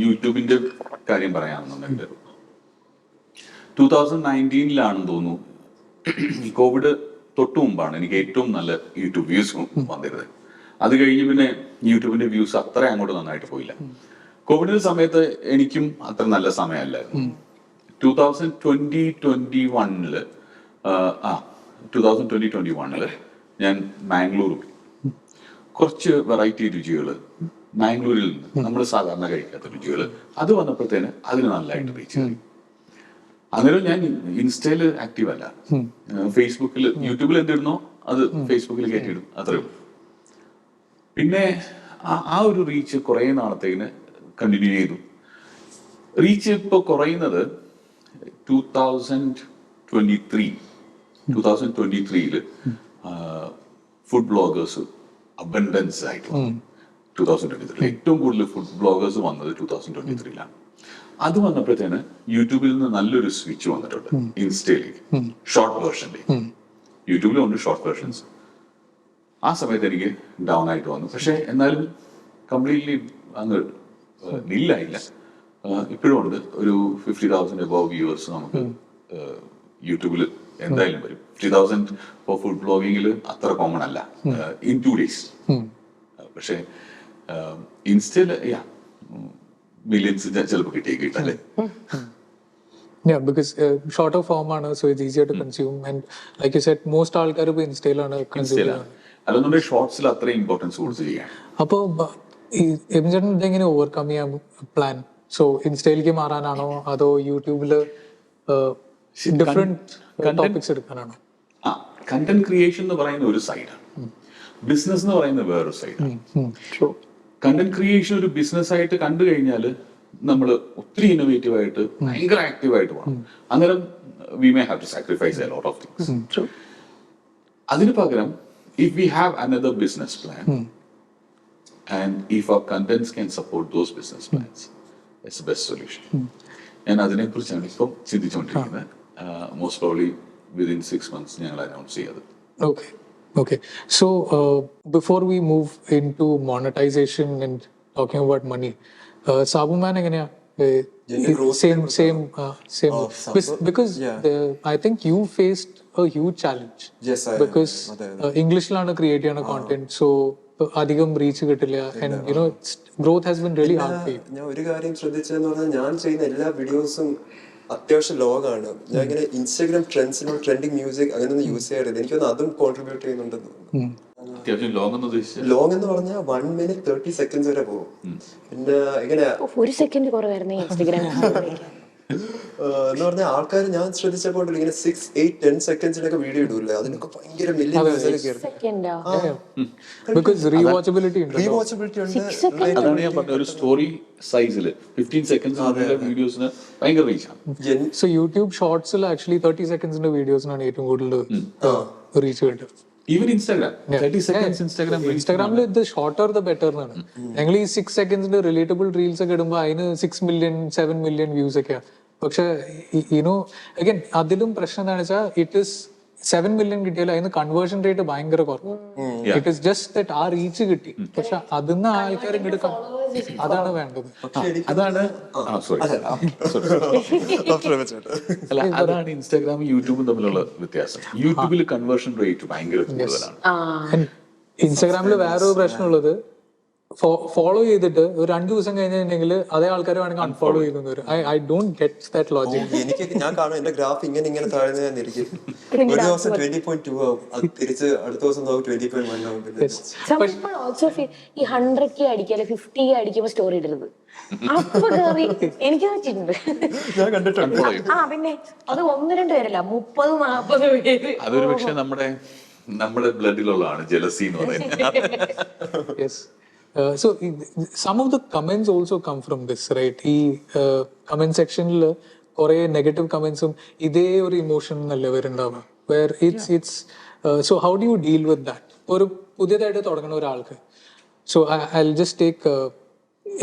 യൂട്യൂബിന്റെ കാര്യം പറയാണെന്നുണ്ടെങ്കിൽ 2019 തോന്നുന്നു, കോവിഡ് തൊട്ടു മുമ്പാണ് എനിക്ക് ഏറ്റവും നല്ല യൂട്യൂബ് വ്യൂസ് വന്നിരുന്നത്. അത് കഴിഞ്ഞ് പിന്നെ യൂട്യൂബിന്റെ വ്യൂസ് അത്ര അങ്ങോട്ട് നന്നായിട്ട് പോയില്ല. കോവിഡിന്റെ സമയത്ത് എനിക്കും അത്ര നല്ല സമയമല്ലായിരുന്നു. 2021 ഞാൻ മാംഗ്ലൂർ പോയി. കുറച്ച് വെറൈറ്റി രുചികൾ മാംഗ്ലൂരിൽ നിന്ന്, നമ്മൾ സാധാരണ കഴിക്കാത്ത രുചികൾ, അത് വന്നപ്പോഴത്തേന് അതിന് നല്ലതായിട്ട് റീച്ച് ചെയ്തു. അന്നേരം ഞാൻ ഇൻസ്റ്റയിൽ ആക്റ്റീവ് അല്ല, ഫേസ്ബുക്കിൽ, യൂട്യൂബിൽ എന്തിടുന്നോ അത് ഫേസ്ബുക്കിൽ കയറ്റിയിടും, അത്രയും. പിന്നെ ആ ഒരു റീച്ച് കുറേ നാളത്തേക്കിന് കണ്ടിന്യൂ ചെയ്തു. റീച്ച് ഇപ്പോൾ കുറയുന്നത് 2023 ഫുഡ് ബ്ലോഗേഴ്സ് അബൻഡൻസ് ആയിട്ട് വന്നു. 2023 ഏറ്റവും കൂടുതൽ ഫുഡ് ബ്ലോഗേഴ്സ് വന്നത് 2023 അത് വന്നപ്പോഴത്തേന് യൂട്യൂബിൽ നിന്ന് നല്ലൊരു സ്വിച്ച് വന്നിട്ടുണ്ട് ഇൻസ്റ്റയിലേക്ക്, ഷോർട്ട് വേർഷനിലേക്ക്. യൂട്യൂബിലുണ്ട് ഷോർട്ട് വേർഷൻസ്. ആ സമയത്ത് എനിക്ക് ഡൗൺ ആയിട്ട് വന്നു. പക്ഷെ എന്നാലും കംപ്ലീറ്റ്ലി അങ്ങ് നില്ലായില്ല. ഇപ്പോഴും ഉണ്ട് ഒരു 50,000 above വ്യൂവേഴ്സ് നമുക്ക് യൂട്യൂബിൽ എന്തായാലും വരും. 50,000 ഇപ്പോൾ ഫുഡ് ബ്ലോഗിങ്ങിൽ അത്ര കോമൺ അല്ല ഇൻ 2 days. പക്ഷെ ഇൻസ്റ്റയിൽ മില്യൻസ് ചിലപ്പോൾ കിട്ടിയിട്ടല്ലേ. Yeah, because shorter form ആണ്, so it's easier to consume, and like you said, most ആൾക്കാർ ഇപ്പോൾ ഇൻസ്റ്റയിലാണ് കൺസ്യൂം. അല്ലെന്നുണ്ടെങ്കിൽ ഷോർട്സിൽ അത്രയും ഇമ്പോർട്ടൻസ് കൊടുത്ത് ചെയ്യാൻ. അപ്പോൾ എബിൻ ചേട്ടൻ ഇതെങ്ങനെ ഓവർകം ചെയ്യാൻ പ്ലാൻ? സോ ഇൻസ്റ്റയിലേക്ക് മാറാനാണോ അതോ യൂട്യൂബില് ഡിഫറെന്റ് ടോപ്പിക്സ് എടുക്കാനാണോ? കണ്ടന്റ് ക്രിയേഷൻ എന്ന് പറയുന്ന ഒരു സൈഡാണ്, ബിസിനസ് എന്ന് പറയുന്ന വേറൊരു സൈഡാണ്. കണ്ടന്റ് ക്രിയേഷൻ ഒരു ബിസിനസ് ആയിട്ട് കണ്ടു കഴിഞ്ഞാൽ നമ്മൾ ഒത്തിരി ഇന്നോവേറ്റീവ് ആയിട്ട് ഭയങ്കര ആക്റ്റീവ് ആയിട്ട് പോകണം. അന്നേരം we may have to sacrifice a lot of things. അതിന് പകരം if we have another business plan and if our contents can support those business plans, it's the best solution. ഞാൻ അതിനെക്കുറിച്ചാണ് ഇപ്പം ചിന്തിച്ചുകൊണ്ടിരിക്കുന്നത്. മോസ്റ്റ് പ്രോബ്ലി within 6 months ഞങ്ങൾ announce ചെയ്യാതെ. Okay. So before we move into monetization and talking about money, Sabu man എങ്ങനെയാ? Same. Because I think you faced a huge challenge. Yes, because Englishലാണ് create ചെയ്യുന്ന content, so അധികം reach കിട്ടില്ല, and you know growth has been really hard for you. ഞാൻ ഒരു കാര്യം ശ്രദ്ധിച്ചതെന്ന് പറഞ്ഞാൽ ഞാൻ ചെയ്യുന്ന എല്ലാ വീഡിയോസും അത്യാവശ്യം ലോഗാണ്. ഞാൻ ഇങ്ങനെ ഇൻസ്റ്റാഗ്രാം ട്രെൻഡ്സിനോ ട്രെൻഡിങ് മ്യൂസിക് അങ്ങനെയൊന്നും യൂസ് ചെയ്യാറില്ല. എനിക്കൊന്ന് അതും കോൺട്രിബ്യൂട്ട് ചെയ്യുന്നുണ്ടെന്ന് തോന്നുന്നു. അത്യാവശ്യം ലോങ് എന്ന് പറഞ്ഞാൽ 1 minute 30 seconds വരെ പോകും. പിന്നെ ഇങ്ങനെ 1 second കുറവായിരുന്നു ഇൻസ്റ്റാഗ്രാം എന്ന് പറഞ്ഞാൽ ആൾക്കാർ ഞാൻ ശ്രദ്ധിച്ചപ്പോൾ ഇങ്ങനെ 6, 8, 10 സെക്കൻഡ്സിനൊക്കെ വീഡിയോ ഇടൂല്ലേ, അതിനൊക്കെ ഭയങ്കര മില്യൺ because rewatchability ഉണ്ട്. അതാണ് ഞാൻ പറഞ്ഞ ഒരു സ്റ്റോറി സൈസിൽ 15 seconds വീഡിയോസിന് ഭയങ്കര റീച്ചാണ്. സോ യൂട്യൂബ് ഷോർട്സിൽ ആക്ച്വലി 30 സെക്കൻഡ്സിന്റെ വീഡിയോസിനാണ് ഏറ്റവും കൂടുതൽ റീച്ച് കിട്ടുക. ഈവൻ ഇൻസ്റ്റാഗ്രാം 30 seconds ഇൻസ്റ്റാഗ്രാമിൽ ഇത് ഷോർട്ടർ ദ ബെറ്റർ എന്നാണ്. ഞങ്ങൾ ഈ 6 സെക്കൻഡ്സിന്റെ റിലേറ്റബിൾ റീൽസ് ഒക്കെ ഇടുമ്പോൾ അതിന് 6 million 7 million വ്യൂസ് ഒക്കെയാണ്. പക്ഷെ യുനോ അഗൈൻ അതിലും പ്രശ്നം എന്താണെന്ന് വെച്ചാൽ ഇറ്റ് ഇസ് 7 million കിട്ടിയാലും അതിന് കൺവേർഷൻ റേറ്റ് ഭയങ്കര കുറവ്. ഇറ്റ് ഇസ് ജസ്റ്റ് ദാറ്റ് ആ റീച്ച് കിട്ടി, പക്ഷെ അതിന്ന് ആൾക്കാർ ഇങ്ങോട്ട് അതാണ് വേണ്ടത്. അതാണ് ഇൻസ്റ്റാഗ്രാമും യൂട്യൂബും തമ്മിലുള്ള വ്യത്യാസം. യൂട്യൂബിൽ കൺവേർഷൻ റേറ്റ് ഭയങ്കര കൂടുതലാണ്. ഇൻസ്റ്റാഗ്രാമിൽ വേറൊരു പ്രശ്നമുള്ളത്, ഫോളോ ചെയ്തിട്ട് ഒരു 2 ദിവസം കഴിഞ്ഞിട്ടുണ്ടെങ്കിൽ അതേ ആൾക്കാർ വേണമെങ്കിൽ അൺഫോളോ ചെയ്തു വരും. I don't get that logic. എനിക്ക് ഞാൻ കാണും എന്റെ ഗ്രാഫ് ഇങ്ങനെ താഴ്ന്നു ഞാൻ ഇരിക്കും. ഒരു ദിവസം 20.2 ആവും, അത് തിരിച്ച് അടുത്ത ദിവസം 20.1 ആവും. ഈ 100K അടിക്കാതെ 50K അടിക്കുമ്പോ സ്റ്റോറി ഇടരുത്. അപ്പൊ എനിക്ക് വെച്ചിട്ടുണ്ട്. ഞാൻ കണ്ടിട്ടുണ്ട്. പിന്നെ അത് 1-2 പേരല്ല, 30-40 പേര്. അതൊരു പക്ഷെ നമ്മുടെ ബ്ലഡിലുള്ളതാണ് ജലസി എന്ന് പറയുന്നത്. So some of the comments also come from this, right? ഈ കമന്റ് സെക്ഷനിൽ കുറെ നെഗറ്റീവ് കമന്റ്സും ഇതേ ഒരു ഇമോഷൻ അല്ലേ വരുന്നുണ്ടാവുക. Where it's so how do you deal with that? ഒരു പുതിയതായിട്ട് തുടങ്ങുന്ന ഒരാൾക്ക്. So I just take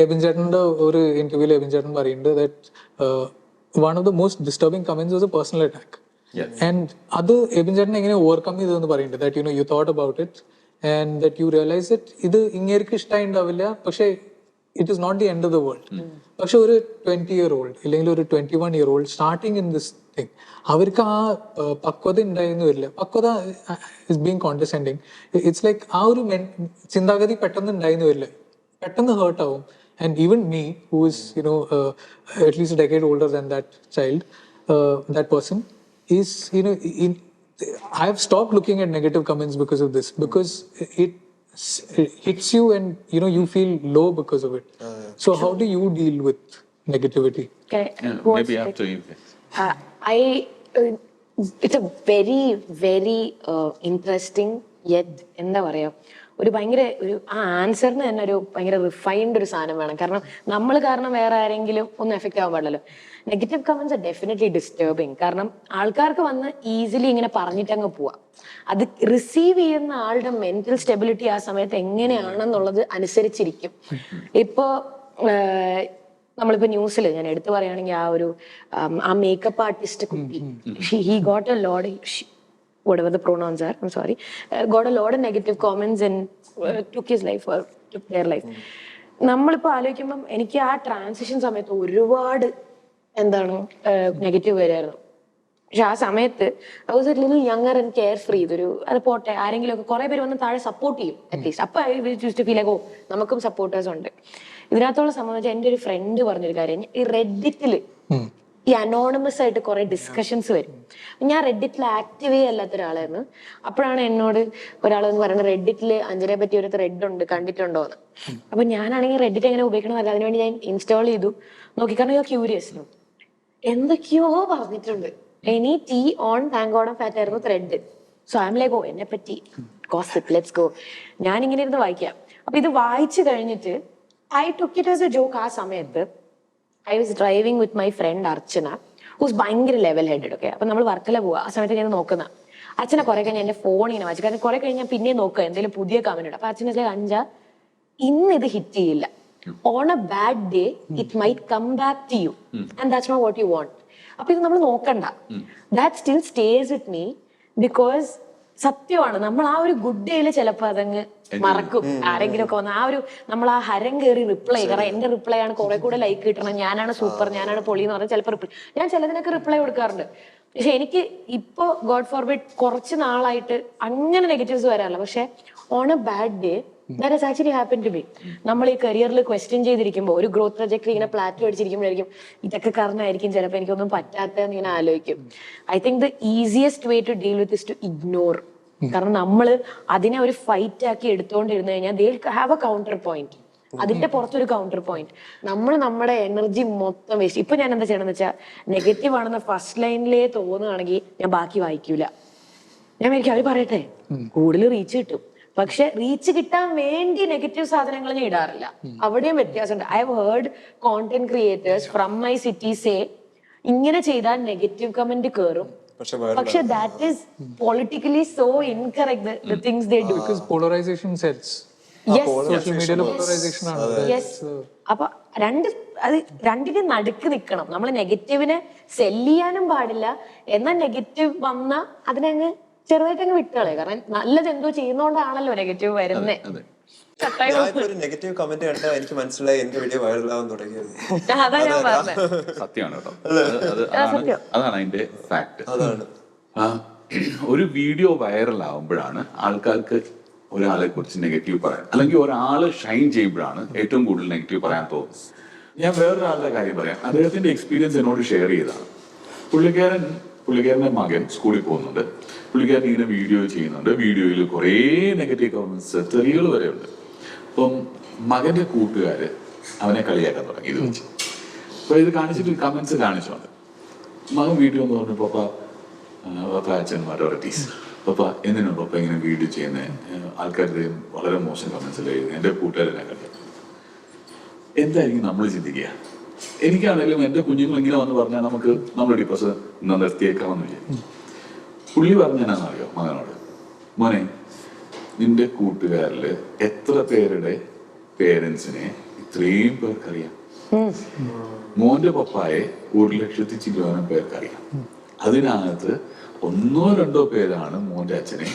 Ebin ചേട്ടൻ്റെ ഒരു ഇന്റർവ്യൂവിൽ എബിൻ ചേട്ടൻ പറയുന്നുണ്ട് that one of the most disturbing comments was a personal attack. And അത് എബിൻ ചേട്ടൻ എങ്ങനെ ഓവർകം ചെയ്തതെന്ന് പറയുന്നുണ്ട്. That you thought about it and that you realize that ഇത് ഇങ്ങേർക്ക് ഇഷ്ടമായി ഉണ്ടാവില്ല, പക്ഷെ it is not the end of the world. പക്ഷെ ഒരു 20-year-old ഇല്ലെങ്കിൽ ഒരു 21-year-old starting in this thing, അവർക്ക് ആ പക്വത ഉണ്ടായിരുന്നു വരില്ല. പക്വത ഇസ് ബീങ് കോണ്ടസെൻഡിങ്. ഇറ്റ്സ് ലൈക്ക് ആ ഒരു ചിന്താഗതി പെട്ടെന്ന് ഉണ്ടായിരുന്നു വരില്ല, പെട്ടെന്ന് ഹേർട്ട് ആവും. And even me who is at least decade older than that child, that person is I have stopped looking at negative comments because of this, because it hits you and you feel low because of it. So how do you deal with negativity? Maybe after you. It's a very very interesting yet എന്താ പറയാ ഒരു ഭയങ്കര ഒരു ആ ആൻസറിന് തന്നെ ഒരു ഭയങ്കര refined ഒരു സാധനം വേണം. കാരണം നമ്മൾ കാരണം വേറെ ആരെങ്കിലും ഒന്നും എഫക്റ്റ് ആവാൻ പാടില്ലല്ലോ. Negative comments R definitely disturbing. കാരണം ആൾക്കാർക്ക് വന്ന് ഈസിലി ഇങ്ങനെ പറഞ്ഞിട്ട് അങ്ങ് പോവാം. അത് റിസീവ് ചെയ്യുന്ന ആളുടെ മെന്റൽ സ്റ്റെബിലിറ്റി ആ സമയത്ത് എങ്ങനെയാണെന്നുള്ളത് അനുസരിച്ചിരിക്കും. ഇപ്പോ നമ്മളിപ്പോ ന്യൂസിൽ ഞാൻ എടുത്തു പറയുകയാണെങ്കിൽ ആ മേക്കപ്പ് ആർട്ടിസ്റ്റ് കുട്ടി, he got A load, whatever the pronouns are, I'm sorry, got a lot of negative comments and took his life or took their life. നമ്മളിപ്പോ ആലോചിക്കുമ്പം എനിക്ക് ആ ട്രാൻസിഷൻ സമയത്ത് ഒരുപാട് എന്താണ് നെഗറ്റീവ് വരുമായിരുന്നു. പക്ഷെ ആ സമയത്ത് I was A little younger and care free. അത് പോട്ടെ, ആരെങ്കിലും ഒക്കെ കുറെ പേര് വന്ന് താഴെ സപ്പോർട്ട് ചെയ്യും അറ്റ്ലീസ്റ്റ്. അപ്പൊ I choose to feel like നമുക്കും സപ്പോർട്ടേഴ്സ് ഉണ്ട്. ഇതിനകത്തോളം സംബന്ധിച്ച് എന്റെ ഒരു ഫ്രണ്ട് പറഞ്ഞൊരു കാര്യം, ഈ റെഡിറ്റില് ഈ അനോണിമസ് ആയിട്ട് കുറെ ഡിസ്കഷൻസ് വരും. ഞാൻ റെഡിറ്റിൽ ആക്റ്റീവേ അല്ലാത്ത ഒരാളായിരുന്നു. അപ്പോഴാണ് എന്നോട് ഒരാളെന്ന് പറയുന്നത് റെഡിറ്റില് അഞ്ജനെ പറ്റി ഒരു ത്രെഡ് ഉണ്ട്, കണ്ടിട്ടുണ്ടോ എന്ന്. അപ്പൊ ഞാനാണെങ്കിൽ റെഡിറ്റ് എങ്ങനെ ഉപയോഗിക്കണമെന്നല്ല, അതിനുവേണ്ടി ഞാൻ ഇൻസ്റ്റാൾ ചെയ്തു നോക്കി. കാരണം ഞാൻ ക്യൂരിയസ് എന്തൊക്കെയോ പറഞ്ഞിട്ടുണ്ട്. Any tea on thank God fat ആയിരുന്നു thread. So I am like എന്നെ പറ്റി ഗോസിപ്പ്, ലെറ്റ്സ് ഗോ. ഞാനിങ്ങനെ ഇരുന്ന് വായിക്കാം. അപ്പൊ ഇത് വായിച്ചു കഴിഞ്ഞിട്ട് I took it as A joke. ആ സമയത്ത് I was driving with my friend Archana, who's ഭയങ്കര ലെവൽ ഹെഡഡ്. ഓക്കെ, അപ്പൊ നമ്മൾ വർക്കല പോവാ. ആ സമയത്ത് ഞാൻ നോക്കുന്ന അച്ഛനെ കുറെ കഴിഞ്ഞ് എന്റെ ഫോൺ ഇങ്ങനെ വായിച്ചു. കാരണം കുറെ കഴിഞ്ഞാൽ പിന്നെ നോക്കുക എന്തെങ്കിലും പുതിയ കമന്റ് ഉണ്ട്. അപ്പൊ അച്ഛനെ അഞ്ച ഇന്ന് ഇത് ഹിറ്റ് ചെയ്യില്ല. On a bad day it might come back to you and that's not what you want. അപ്പൊ ഇത് നമ്മൾ നോക്കണ്ട. That still stays with me because സത്യമാണ്, നമ്മൾ ആ ഒരു ഗുഡ് ഡേയില് ചിലപ്പോ അതങ്ങ് മറക്കും. ആരെങ്കിലും ഒക്കെ വന്ന് ആ ഒരു നമ്മൾ ആ ഹരം കയറി റിപ്ലൈ, കാരണം എന്റെ റിപ്ലൈ ആണ് കുറെ കൂടെ ലൈക്ക് കിട്ടണം, ഞാനാണ് സൂപ്പർ, ഞാനാണ് പൊളി എന്ന് പറഞ്ഞാൽ ചിലപ്പോൾ റിപ്ലൈ, ഞാൻ ചിലതിനൊക്കെ റിപ്ലൈ കൊടുക്കാറുണ്ട്. പക്ഷെ എനിക്ക് ഇപ്പോ ഗോഡ് ഫോർബിഡ് കുറച്ച് നാളായിട്ട് അങ്ങനെ നെഗറ്റീവ്സ് വരാറില്ല. പക്ഷെ on a bad day that has actually happen to be. നമ്മൾ ഈ കരിയറിൽ ക്വസ്റ്റ്യൻ ചെയ്തിരിക്കുമ്പോൾ, ഒരു ഗ്രോത്ത് പ്രൊജക്ട് ഇങ്ങനെ പ്ലാറ്റോ അടിച്ചിരിക്കുമ്പോഴായിരിക്കും ഇതൊക്കെ കാരണമായിരിക്കും ചിലപ്പോൾ എനിക്കൊന്നും പറ്റാത്തതെന്ന് ഇങ്ങനെ ആലോചിക്കും. I think the easiest way to deal with is to ignore. കാരണം നമ്മൾ അതിനെ ഒരു ഫൈറ്റ് ആക്കി എടുത്തുകൊണ്ടിരുന്നു കഴിഞ്ഞാൽ they have a counter point. അതിന്റെ പുറത്തൊരു കൗണ്ടർ പോയിന്റ്. നമ്മൾ നമ്മുടെ എനർജി മൊത്തം വേസ്റ്റ്. ഇപ്പൊ ഞാൻ എന്താ ചെയ്യണമെന്ന് വെച്ചാൽ, നെഗറ്റീവ് ആണെന്ന് ഫസ്റ്റ് ലൈനിലേ തോന്നുകയാണെങ്കിൽ ഞാൻ ബാക്കി വായിക്കൂല. ഞാൻ വിചാരിക്കും അവർ പറയട്ടെ, കൂടുതൽ റീച്ച് കിട്ടും. പക്ഷെ റീച്ച് കിട്ടാൻ വേണ്ടി നെഗറ്റീവ് സാധനങ്ങൾ ഞാൻ ഇടാറില്ല. അവിടെയും വ്യത്യാസമുണ്ട്. I have heard content creators from my city say ഇങ്ങനെ ചെയ്താൽ നെഗറ്റീവ് കമന്റ് കയറും. പക്ഷെ that is politically so incorrect, the things they do. Because polarization sells. Yes. Social media polarization ആണ്. Yes. അപ്പൊ രണ്ടിന് നടുക്ക് നിൽക്കണം. നമ്മൾ നെഗറ്റീവിനെ സെല് ചെയ്യാനും പാടില്ല, എന്നാൽ നെഗറ്റീവ് വന്ന അതിനങ്ങ് ചെറുതായിട്ട് അങ്ങ് വിട്ടുകളെ. കാരണം നല്ലത് എന്തോ ചെയ്യുന്നോണ്ടാണല്ലോ നെഗറ്റീവ് വരുന്നേ. ഒരു നെഗറ്റീവ് കമന്റ് കണ്ടാൽ എനിക്ക് മനസ്സിലായി എന്റെ വീഡിയോ വൈറലാവാൻ തുടങ്ങിയത്. അതാ ഞാൻ പറഞ്ഞത്. സത്യമാണ് കേട്ടോ. അതാണ് അതിന്റെ ഫാക്ട്. അതാണ് ഒരു വീഡിയോ വൈറൽ ആവുമ്പോഴാണ് ആൾക്കാർക്ക് ഒരാളെ കുറിച്ച് നെഗറ്റീവ് പറയാൻ, അല്ലെങ്കിൽ ഒരാള് ഷൈൻ ചെയ്യുമ്പോഴാണ് ഏറ്റവും കൂടുതൽ നെഗറ്റീവ് പറയാൻ തോന്നുന്നത്. ഞാൻ വേറൊരാളുടെ കാര്യം പറയാം. അദ്ദേഹത്തിന്റെ എക്സ്പീരിയൻസ് എന്നോട് ഷെയർ ചെയ്തതാണ്. പുള്ളിക്കാരന്റെ മകൻ സ്കൂളിൽ പോകുന്നുണ്ട്. പുള്ളിക്കാരൻ ഇങ്ങനെ വീഡിയോ ചെയ്യുന്നുണ്ട്. വീഡിയോയിൽ കുറേ നെഗറ്റീവ് കമന്റ്സ്, തെറികൾ വരെ ഉണ്ട്. അപ്പം മകന്റെ കൂട്ടുകാര് അവനെ കളിയാക്കാൻ തുടങ്ങി ഇത് വെച്ച്. അപ്പൊ ഇത് കാണിച്ചിട്ട് കമന്റ്സ് കാണിച്ചോണ്ട് മകൻ വീഡിയോ എന്ന് പറഞ്ഞു, പപ്പ അച്ഛന്മാരോറിറ്റീസ്, പപ്പ എന്തിനാണ് പപ്പ ഇങ്ങനെ വീഡിയോ ചെയ്യുന്നത്, ആൾക്കാരുടെ വളരെ മോശം കമന്റ്സ് എഴുതുന്നത്, എന്റെ കൂട്ടുകാരനെ കണ്ടത്. എന്തായിരിക്കും നമ്മൾ ചിന്തിക്കുക? എനിക്കാണെങ്കിലും എന്റെ കുഞ്ഞുങ്ങൾ ഇങ്ങനെ വന്ന് പറഞ്ഞാൽ നമ്മൾ ഡിപ്രസ് നിർത്തിയേക്കാമെന്ന് വിചാരിക്കും. പുള്ളി പറഞ്ഞാണെന്നറിയോ മകനോട്, മോനെ നിന്റെ കൂട്ടുകാരില് എത്ര പേരുടെ പേരൻസിനെ ഇത്രയും പേർക്കറിയാം? മോന്റെ പപ്പായെ 1,00,000 ചില്ലോനം പേർക്കറിയാം. അതിനകത്ത് 1-2 പേരാണ് മോന്റെ അച്ഛനെ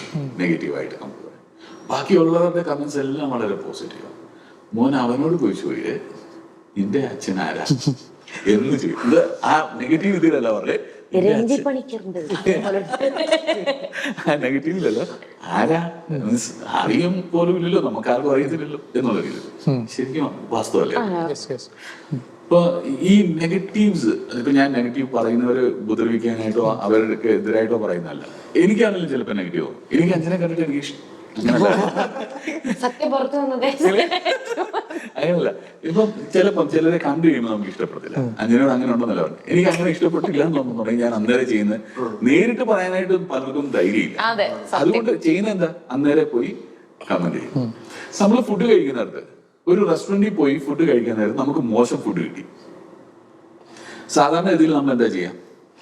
നെഗറ്റീവായിട്ട് കമന്റ് പറയുന്നത്. ബാക്കിയുള്ളവരുടെ കമന്റ്സ് എല്ലാം വളരെ പോസിറ്റീവാണ്. മോൻ അവനോട് പോയി ചോദിച്ചേ, നിന്റെ അച്ഛൻ ആരാ എന്ന് ചോദിക്കും. ആ നെഗറ്റീവ് ഇതിലല്ല പറഞ്ഞേ, നെഗറ്റീവിലല്ല, ആരാ അറിയും പോലും ഇല്ലല്ലോ, നമുക്ക് ആർക്കും അറിയത്തില്ലല്ലോ എന്നുള്ള രീതിയിൽ. ശരിക്കും വാസ്തവല്ലേ? ഇപ്പൊ ഈ നെഗറ്റീവ്സ്, ഇപ്പൊ ഞാൻ നെഗറ്റീവ് പറയുന്നവര് ഉപദ്രവിക്കാനായിട്ടോ അവർക്ക് എതിരായിട്ടോ പറയുന്നതല്ല. എനിക്കാണെങ്കിലും ചിലപ്പോ നെഗറ്റീവ്, എനിക്ക് അച്ഛനെ കണ്ടിട്ട് എനിക്ക് അങ്ങനല്ല. ഇപ്പം ചിലരെ കണ്ടു കഴിയുമ്പോൾ നമുക്ക് ഇഷ്ടപ്പെടത്തില്ല. അഞ്ജനോട് അങ്ങനെ ഉണ്ടെന്നല്ല പറഞ്ഞു. എനിക്ക് അങ്ങനെ ഇഷ്ടപ്പെട്ടില്ല എന്ന് തോന്നുന്നുണ്ടെങ്കിൽ ഞാൻ അന്നേരം ചെയ്യുന്നത് നേരിട്ട് പറയാനായിട്ട് പലർക്കും ധൈര്യമില്ല. അതുകൊണ്ട് ചെയ്യുന്ന എന്താ, അന്നേരം പോയി കമന്റ് ചെയ്യും. നമ്മൾ ഫുഡ് കഴിക്കുന്നിടത്ത് ഒരു റെസ്റ്റോറന്റിൽ പോയി ഫുഡ് കഴിക്കാൻ നേരത്ത് നമുക്ക് മോശം ഫുഡ് കിട്ടി. സാധാരണ രീതിയിൽ നമ്മൾ എന്താ ചെയ്യാം?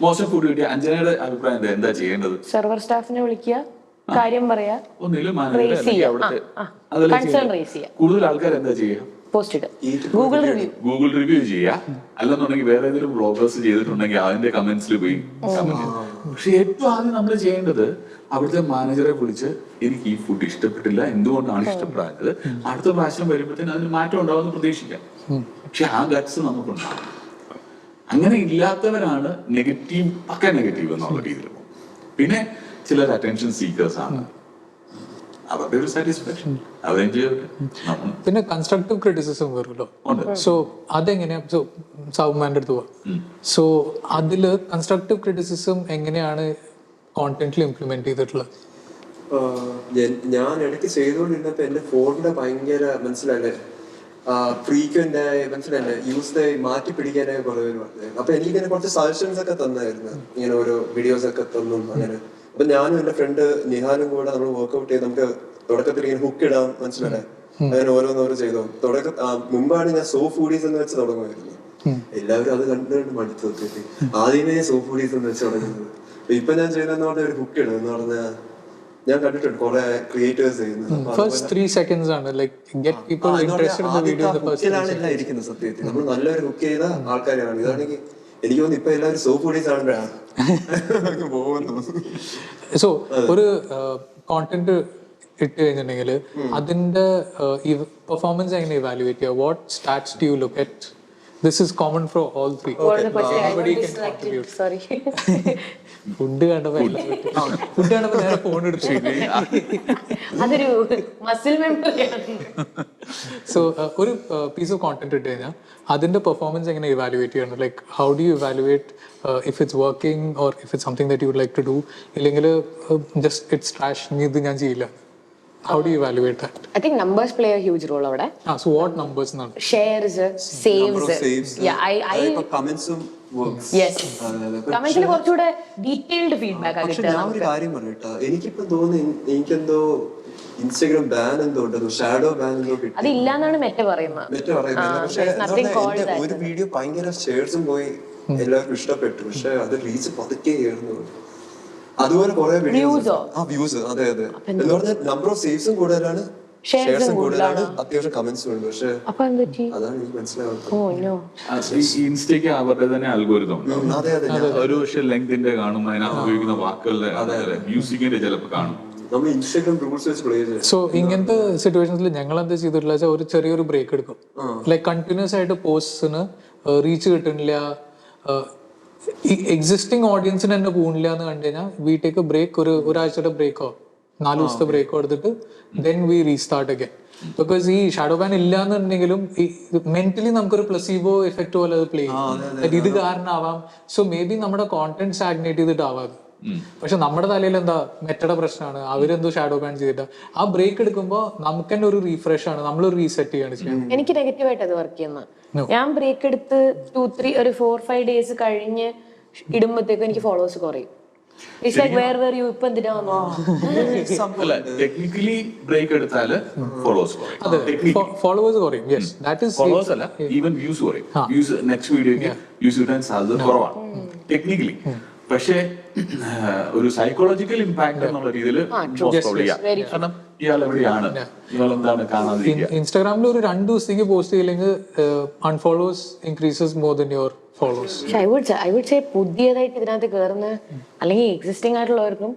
മോശം ഫുഡ് കിട്ടിയ അഞ്ജനയുടെ അഭിപ്രായം എന്താ ചെയ്യേണ്ടത്? സെർവർ സ്റ്റാഫിനെ വിളിക്കുക, കാര്യം പറയാ, ഒന്നിലും മാനേജർ അല്ലെങ്കിൽ അവിടുത്തെ കൺസേൺ റേസ് ചെയ്യാം. കൂടുതൽ ആൾക്കാർ എന്താ ചെയ്യുക? പോസ്റ്റ് ഇടുക, ഗൂഗിൾ റിവ്യൂ ചെയ്യുക. അല്ലെന്നുണ്ടെങ്കിൽ വേറെ ഏതെങ്കിലും വ്ളോഗേഴ്സ് ചെയ്തിട്ടുണ്ടെങ്കിൽ അതിന്റെ കമന്റ്സിൽ പോയി കമന്റ്. പക്ഷെ ഏറ്റവും ആദ്യം നമ്മൾ ചെയ്യേണ്ടത് അവിടുത്തെ മാനേജറെ വിളിച്ച് എനിക്ക് ഈ ഫുഡ് ഇഷ്ടപ്പെട്ടില്ല, എന്തുകൊണ്ടാണ് ഇഷ്ടപ്പെടാത്തത്, അടുത്ത പ്രാവശ്യം വരുമ്പോഴത്തേന് അതിന് മാറ്റം ഉണ്ടാവുമെന്ന് പ്രതീക്ഷിക്കാം. പക്ഷെ ആ ഗട്സ് നമുക്കുണ്ടാവും. അങ്ങനെ ഇല്ലാത്തവരാണ് നെഗറ്റീവ് എന്നുള്ള രീതിയിൽ പോകും. പിന്നെ ചിലർ അറ്റൻഷൻ സീക്കേഴ്സ് ആണ്, അവരുടെ ഒരു സാറ്റിസ്ഫാക്ഷൻ പിന്നെ കൺസ്ട്രക്റ്റീവ് ക്രിറ്റിസിസം വരുമല്ലോ. സോ അതെങ്ങനെയാ? സൗമ്യാന്റെ അടുത്ത് പോവാം. സോ അതില് കൺസ്ട്രക്റ്റീവ് ക്രിറ്റിസിസം എങ്ങനെയാണ് കോണ്ടന്റിൽ ഇംപ്ലിമെന്റ് ചെയ്തിട്ടുള്ളത്? ഞാൻ ഇടയ്ക്ക് ചെയ്തുകൊണ്ടിരുന്നപ്പോ എന്റെ ഫോണിന്റെ ഭയങ്കര മനസ്സിലല്ലേ ഫ്രീക്വന്റ് ആയി മനസ്സിലല്ലേ യൂസ് മാറ്റി പിടിക്കാനായി കുറെ പേര് പറഞ്ഞു. അപ്പൊ എനിക്കിങ്ങനെ കുറച്ച് സജഷൻസ് ഒക്കെ തന്നായിരുന്നു, ഇങ്ങനെ ഓരോ വീഡിയോസ് ഒക്കെ തന്നും. അങ്ങനെ അപ്പൊ ഞാനും എന്റെ ഫ്രണ്ട് നിഹാനും കൂടെ നമ്മൾ വർക്ക്ഔട്ട് ചെയ്ത് നമുക്ക് തുടക്കത്തിൽ ഇങ്ങനെ ഹുക്ക് ഇടാം, മനസ്സിലല്ലേ, അങ്ങനെ ഓരോന്നോരോ ചെയ്തോ. മുമ്പാണ് ഞാൻ സോ ഫുഡീസ് എന്ന് വെച്ച് തുടങ്ങുമായിരുന്നു. എല്ലാവരും അത് കണ്ടുകൊണ്ട് മടുത്തു നോക്കിയിട്ട് ആദ്യമേ സോ ഫുഡീസ് എന്ന് വെച്ച് തുടങ്ങുന്നത്. ഇപ്പൊ ഞാൻ ചെയ്യുന്നതെന്ന് പറഞ്ഞാൽ ഒരു ഹുക്ക് ഇടും എന്ന് പറഞ്ഞാൽ ഞാൻ കണ്ടിട്ടുണ്ട് കുറെ ക്രിയേറ്റേഴ്സ് ഇരിക്കുന്നത്. സത്യത്തിൽ നമ്മൾ നല്ലൊരു ഹുക്ക് ചെയ്ത ആൾക്കാരാണ്. ഇതാണെങ്കിൽ എനിക്ക് തോന്നുന്നു ഇപ്പൊ എല്ലാവരും സോ ഫുഡീസ് ആണ് പോകുന്നു. സോ ഒരു കോണ്ടന്റ് ഇട്ട് കഴിഞ്ഞിട്ടുണ്ടെങ്കിൽ അതിന്റെ പെർഫോമൻസ് എങ്ങനെ ഇവാലുവേറ്റ് ചെയ്യുക? What stats do you look at? This is common for all three. Everybody can contribute. Sorry. Food കണ്ടപ്പോ നേരെ ഫോൺ എടുത്തു. അതൊരു മസിൽ മെമ്മറിയാണ്. സോ ഒരു പീസ് ഓഫ് കോണ്ടന്റ് ഇട്ട് കഴിഞ്ഞാൽ അതിന്റെ പെർഫോമൻസ് എങ്ങനെ ഇവാലുവേറ്റ് ചെയ്യണം? Like how do you evaluate if it's working or if it's something that you would like to do, ഇല്ലെങ്കിൽ ജസ്റ്റ് ഇറ്റ്സ് ട്രാഷ്, ഇത് ഞാൻ ചെയ്യില്ല. How do you evaluate that? I think numbers play a huge role അവിടെ. So what numbers? Shares, saves. Yeah, comments works. Yes. Comments ൽ കുറച്ചുകൂടെ detailed feedback പക്ഷെ ഞാൻ ഒരു കാര്യം പറയട്ടെ, എനിക്കിപ്പോ തോന്നുന്നു എനിക്കെന്തോ ഇൻസ്റ്റാഗ്രാം ബാൻ എന്തോ ഉണ്ടോ, ഷാഡോ ബാൻ എന്തോ കിട്ടി. അതില്ലാന്നാണ് മെറ്റ പറയുന്നത്. പക്ഷെ ഒരു വീഡിയോ ഭയങ്കര ഷെയർസും പോയി, എല്ലാവർക്കും ഇഷ്ടപ്പെട്ടു. പക്ഷെ അത് റീച്ച് പതുക്കെ ആയിരുന്നു. അതുപോലെ കുറെ വ്യൂസ്, അതെ അതെ, എന്ന് പറഞ്ഞാൽ നമ്പർ ഓഫ് സേവ്സും കൂടുതലാണ്, ഷെയർസും കൂടുതലാണ്, അത്യാവശ്യം കമന്റ്സും ഉണ്ട്. പക്ഷെ അതാണ് എനിക്ക് മനസ്സിലാവുന്നത്. ഇൻസ്റ്റയ്ക്ക് അവരുടെ തന്നെ അൽഗോരിതം ഒരു പക്ഷെ ലെങ്തിന്റെ കാണും, അതിനകത്ത് ഉപയോഗിക്കുന്ന വാക്കുകളുടെ മ്യൂസിക്കിന്റെ ചിലപ്പോൾ കാണും. നമ്മൾ ഇൻസ്റ്റാഗ്രാം റൂൾസ് വെച്ച് പ്ലേ ചെയ്യും. സോ ഇങ്ങനത്തെ സിറ്റുവേഷൻസിൽ ഞങ്ങൾ എന്താ ചെയ്തിട്ടുള്ള വെച്ചാൽ ഒരു ചെറിയൊരു ബ്രേക്ക് എടുക്കും. ലൈക്ക് കണ്ടിന്യൂസ് ആയിട്ട് പോസ്റ്റിന് റീച്ച് കിട്ടുന്നില്ല, ഈ എക്സിസ്റ്റിംഗ് ഓഡിയൻസിന് തന്നെ പോകുന്നില്ല എന്ന് കണ്ടു കഴിഞ്ഞാൽ വി ടേക്ക് എ ബ്രേക്ക്, ഒരാഴ്ചയുടെ ബ്രേക്കോ 4 ദിവസത്തെ ബ്രേക്കോ എടുത്തിട്ട് then we restart again. Because ഈ ഷാഡോ ബാൻ ഇല്ലാന്നുണ്ടെങ്കിലും മെന്റലി നമുക്കൊരു പ്ലസീബോ എഫക്ട് പോലെ അത് പ്ലേ ചെയ്യും. ഇത് കാരണമാവാം. സോ മേ ബി നമ്മുടെ കോണ്ടന്റ് സ്റ്റാഗ്നേറ്റ് ചെയ്തിട്ടാവാം. പക്ഷെ നമ്മുടെ തലയിൽ എന്താ മെറ്റയുടെ പ്രശ്നമാണ്, അവരെന്തോ ഷാഡോ ബാൻ ചെയ്തിട്ട് ആ ബ്രേക്ക് എടുക്കുമ്പോൾ നമുക്ക് തന്നെ ഒരു റീഫ്രഷ് ആണ്, നമ്മളൊരു റീസെറ്റ് ചെയ്യാണ് ചെയ്യുന്നത്. എനിക്ക് നെഗറ്റീവായിട്ട് അത് വർക്ക് ചെയ്യുന്ന. ഞാൻ ബ്രേക്ക് എടുത്ത് 4-5 ഡേയ്സ് കഴിഞ്ഞ് ഇടുമ്പോഴത്തേക്കും എനിക്ക് ഫോളോവേഴ്സ് കുറയും. ടെക്നിക്കലി ബ്രേക്ക് എടുത്താല് ഫോളോവേഴ്സ് കുറയും. ഫോളോവേഴ്സ് അല്ല, ഈവൻ വ്യൂസ് കുറയും. വ്യൂസ് നെക്സ്റ്റ് വീഡിയോക്ക് വ്യൂസ് കിട്ടാൻ സാധ്യത കുറവാണ് ടെക്നിക്കലി. പക്ഷേ ഒരു സൈക്കോളജിക്കൽ ഇമ്പാക്ട് എന്നുള്ള രീതിയിൽ കാരണം ഇയാൾ എവിടെയാണ്, ഇയാൾ എന്താണ് കാണാതിരിക്കുക. ഇൻസ്റ്റാഗ്രാമിൽ ഒരു 2 ദിവസത്തേക്ക് പോസ്റ്റ് ചെയ്യില്ലെങ്കിൽ unfollowers increases more than your followers. I would say പുതിയതായിട്ട് ഇതിനകത്ത് കയറുന്ന അല്ലെങ്കിൽ എക്സിസ്റ്റിംഗ് ആയിട്ടുള്ളവർക്കും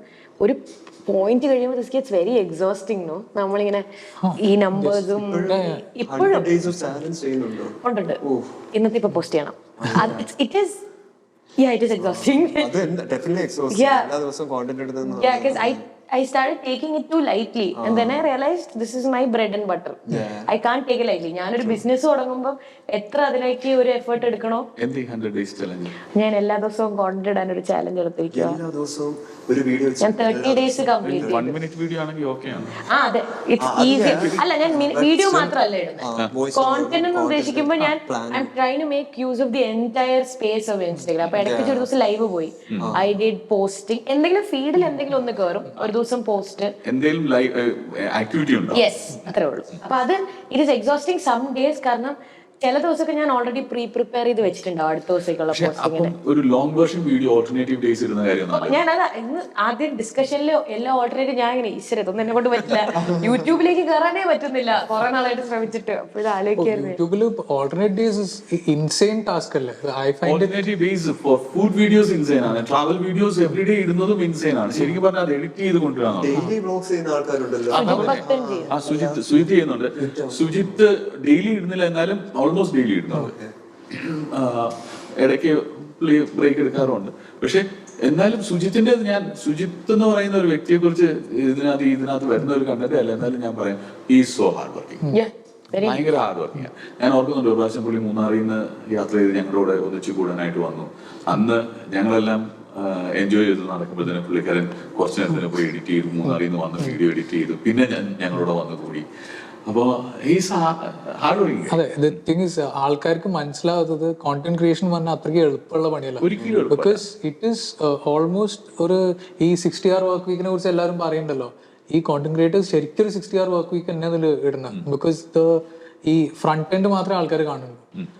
ഒരു പോയിന്റ് കഴിയുമ്പോൾ this gets very exhausting. No, നമ്മളിങ്ങനെ ഈ നമ്പേഴ്സും ഇപ്പോഴും ഉണ്ട്. ഇന്നത്തെ ഇപ്പൊ പോസ്റ്റ് ചെയ്യണം. It is Yeah, it is exhausting. Definitely exhausting. Yeah. All ദിവസം content എടുത്തതെന്ന്. Yeah, because I started taking it too lightly, and then I realized this is my bread and butter. I can't take it lightly. ഞാനൊരു business തുടങ്ങുമ്പോൾ എത്ര അതിലേക്ക് ഒരു effort എടുക്കണോ. 100 days challenge. ഞാൻ എല്ലാ ദിവസവും കോണ്ടന്റ് ഇടാൻ ഒരു ചാലഞ്ച് എടുത്തിരിക്കുക. എല്ലാ ദിവസവും ഒരു വീഡിയോ. ഞാൻ 30 ഡേയ്സ് കംപ്ലീറ്റ് ചെയ്തു. 1 minute വീഡിയോ ആണെങ്കിൽ ഓക്കേ ആണ്. അതെ, ഇറ്റ്സ് ഈസി. അല്ല, ഞാൻ വീഡിയോ മാത്രമല്ല ഇടുന്നത്, കോണ്ടന്റ് എന്ന് ഉദ്ദേശിക്കുമ്പോൾ ഞാൻ I am trying to make use of the entire space of Instagram. അപ്പൊ ഇടയ്ക്ക് ഒരു ദിവസം ലൈവ് പോയി, ഐ ഡിഡ് പോസ്റ്റിംഗ്, എന്തെങ്കിലും ഫീഡിൽ എന്തെങ്കിലും ഒന്ന് കയറും, ഒരു ദിവസം പോസ്റ്റ്. എന്തെങ്കിലും ആക്ടിവിറ്റി ഉണ്ടോ? യെസ്, അത്രേ ഉള്ളൂ. അപ്പൊ അത് it is exhausting some days. കാരണം ചില ദിവസമൊക്കെ ഞാൻ ഓൾറെഡി പ്രിപ്പയർ ചെയ്ത് വെച്ചിട്ടുണ്ടാവും അടുത്ത ദിവസത്തേക്കുള്ള പോസ്റ്റിങ്ങിന്. ഒരു long version video alternative days ഇടുന്ന കാര്യം ഞാനതാ ഇന്ന് ആദ്യം ഡിസ്കഷനിൽ എല്ലാ ഓൾട്ടർനേറ്റീവ് ഞാൻ ഇങ്ങനെ ഈശ്വര ഇതൊന്നും എന്നെ കൊണ്ട് പറ്റില്ല, യൂട്യൂബിലേക്ക് കയറാനേ പറ്റുന്നില്ല, കുറെ നാളായിട്ട് ശ്രമിച്ചിട്ട്. അപ്പോൾ ഇത് ആലോചിക്കായിരുന്നു യൂട്യൂബിൽ alternate days is insane task അല്ലേ? I find it alternative days for food videos insane ആണ്. ട്രാവൽ വീഡിയോസ് എവറി ഡേ ഇടുന്നതും ഇൻസൈൻ ആണ്. ശരിക്കും പറഞ്ഞാൽ അത് എഡിറ്റ് ചെയ്ത് കൊണ്ടുവരാൻ ഡെയിലി വ്ലോഗ്സ് ചെയ്യുന്ന ആൾക്കാരുണ്ടല്ലോ. സുജിത്ത് ചെയ്യുന്നുണ്ട്. സുജിത്ത് ഡെയിലി ഇടുന്നില്ല, എന്നാലും ഓൾമോസ്റ്റ് ഡെയിലി ഇടുന്നുണ്ട്. ഇടയ്ക്ക് ബ്രേക്ക് എടുക്കാറുണ്ട്. പക്ഷെ എന്നാലും സുജിത്തിന്റെ സുജിത്ത് എന്ന് പറയുന്ന ഒരു വ്യക്തിയെ കുറിച്ച് ഇതിനകത്ത് വരുന്ന ഒരു കണ്ടന്റ് അല്ല. എന്നാലും ഞാൻ പറയാം, ഈസ് സോ ഹാർഡ് വർക്കിംഗ്. ഭയങ്കര ഹാർഡ് വർക്കിംഗ്. ഞാൻ ഓർക്കുന്നുണ്ട്, ഒരു പ്രാവശ്യം പുള്ളി മൂന്നാറിൽ നിന്ന് യാത്ര ചെയ്ത് ഞങ്ങളുടെ ഒന്നിച്ചു കൂടാനായിട്ട് വന്നു. അന്ന് ഞങ്ങളെല്ലാം എൻജോയ് ചെയ്ത് നടക്കുമ്പോഴത്തേനും പുള്ളിക്കാരൻ കുറച്ച് നേരത്തിന് പോയി എഡിറ്റ് ചെയ്തു. മൂന്നാറിൽ നിന്ന് വന്ന് വീഡിയോ എഡിറ്റ് ചെയ്തു. പിന്നെ ഞങ്ങളോട് വന്ന് കൂടി. അപ്പോ ഹാർഡ് വർക്കിംഗ്. അതെ, the thing is, ആൾക്കാർക്ക് മനസ്സിലാവാത്തത് കോണ്ടന്റ് ക്രിയേഷൻ പറഞ്ഞാൽ അത്രയ്ക്ക് എളുപ്പമുള്ള പണിയല്ല. ഒരിക്കലും ബിക്കോസ് ഇറ്റ് ഈസ് ഓൾമോസ്റ്റ് ഒരു ഈ 60 hour വർക്ക് വീക്കിനെ കുറിച്ച് എല്ലാവരും പറയണ്ടല്ലോ. ഈ കോണ്ടന്റ് ക്രിയേറ്റേഴ്സ് ശരിക്കും ഒരു 60 hour വർക്ക് വീക്ക് തന്നെ അതിൽ ഇടുന്നത്. ബിക്കോസ് ഈ ഫ്രണ്ട് എൻഡ് മാത്രമേ ആൾക്കാർ കാണുള്ളൂ.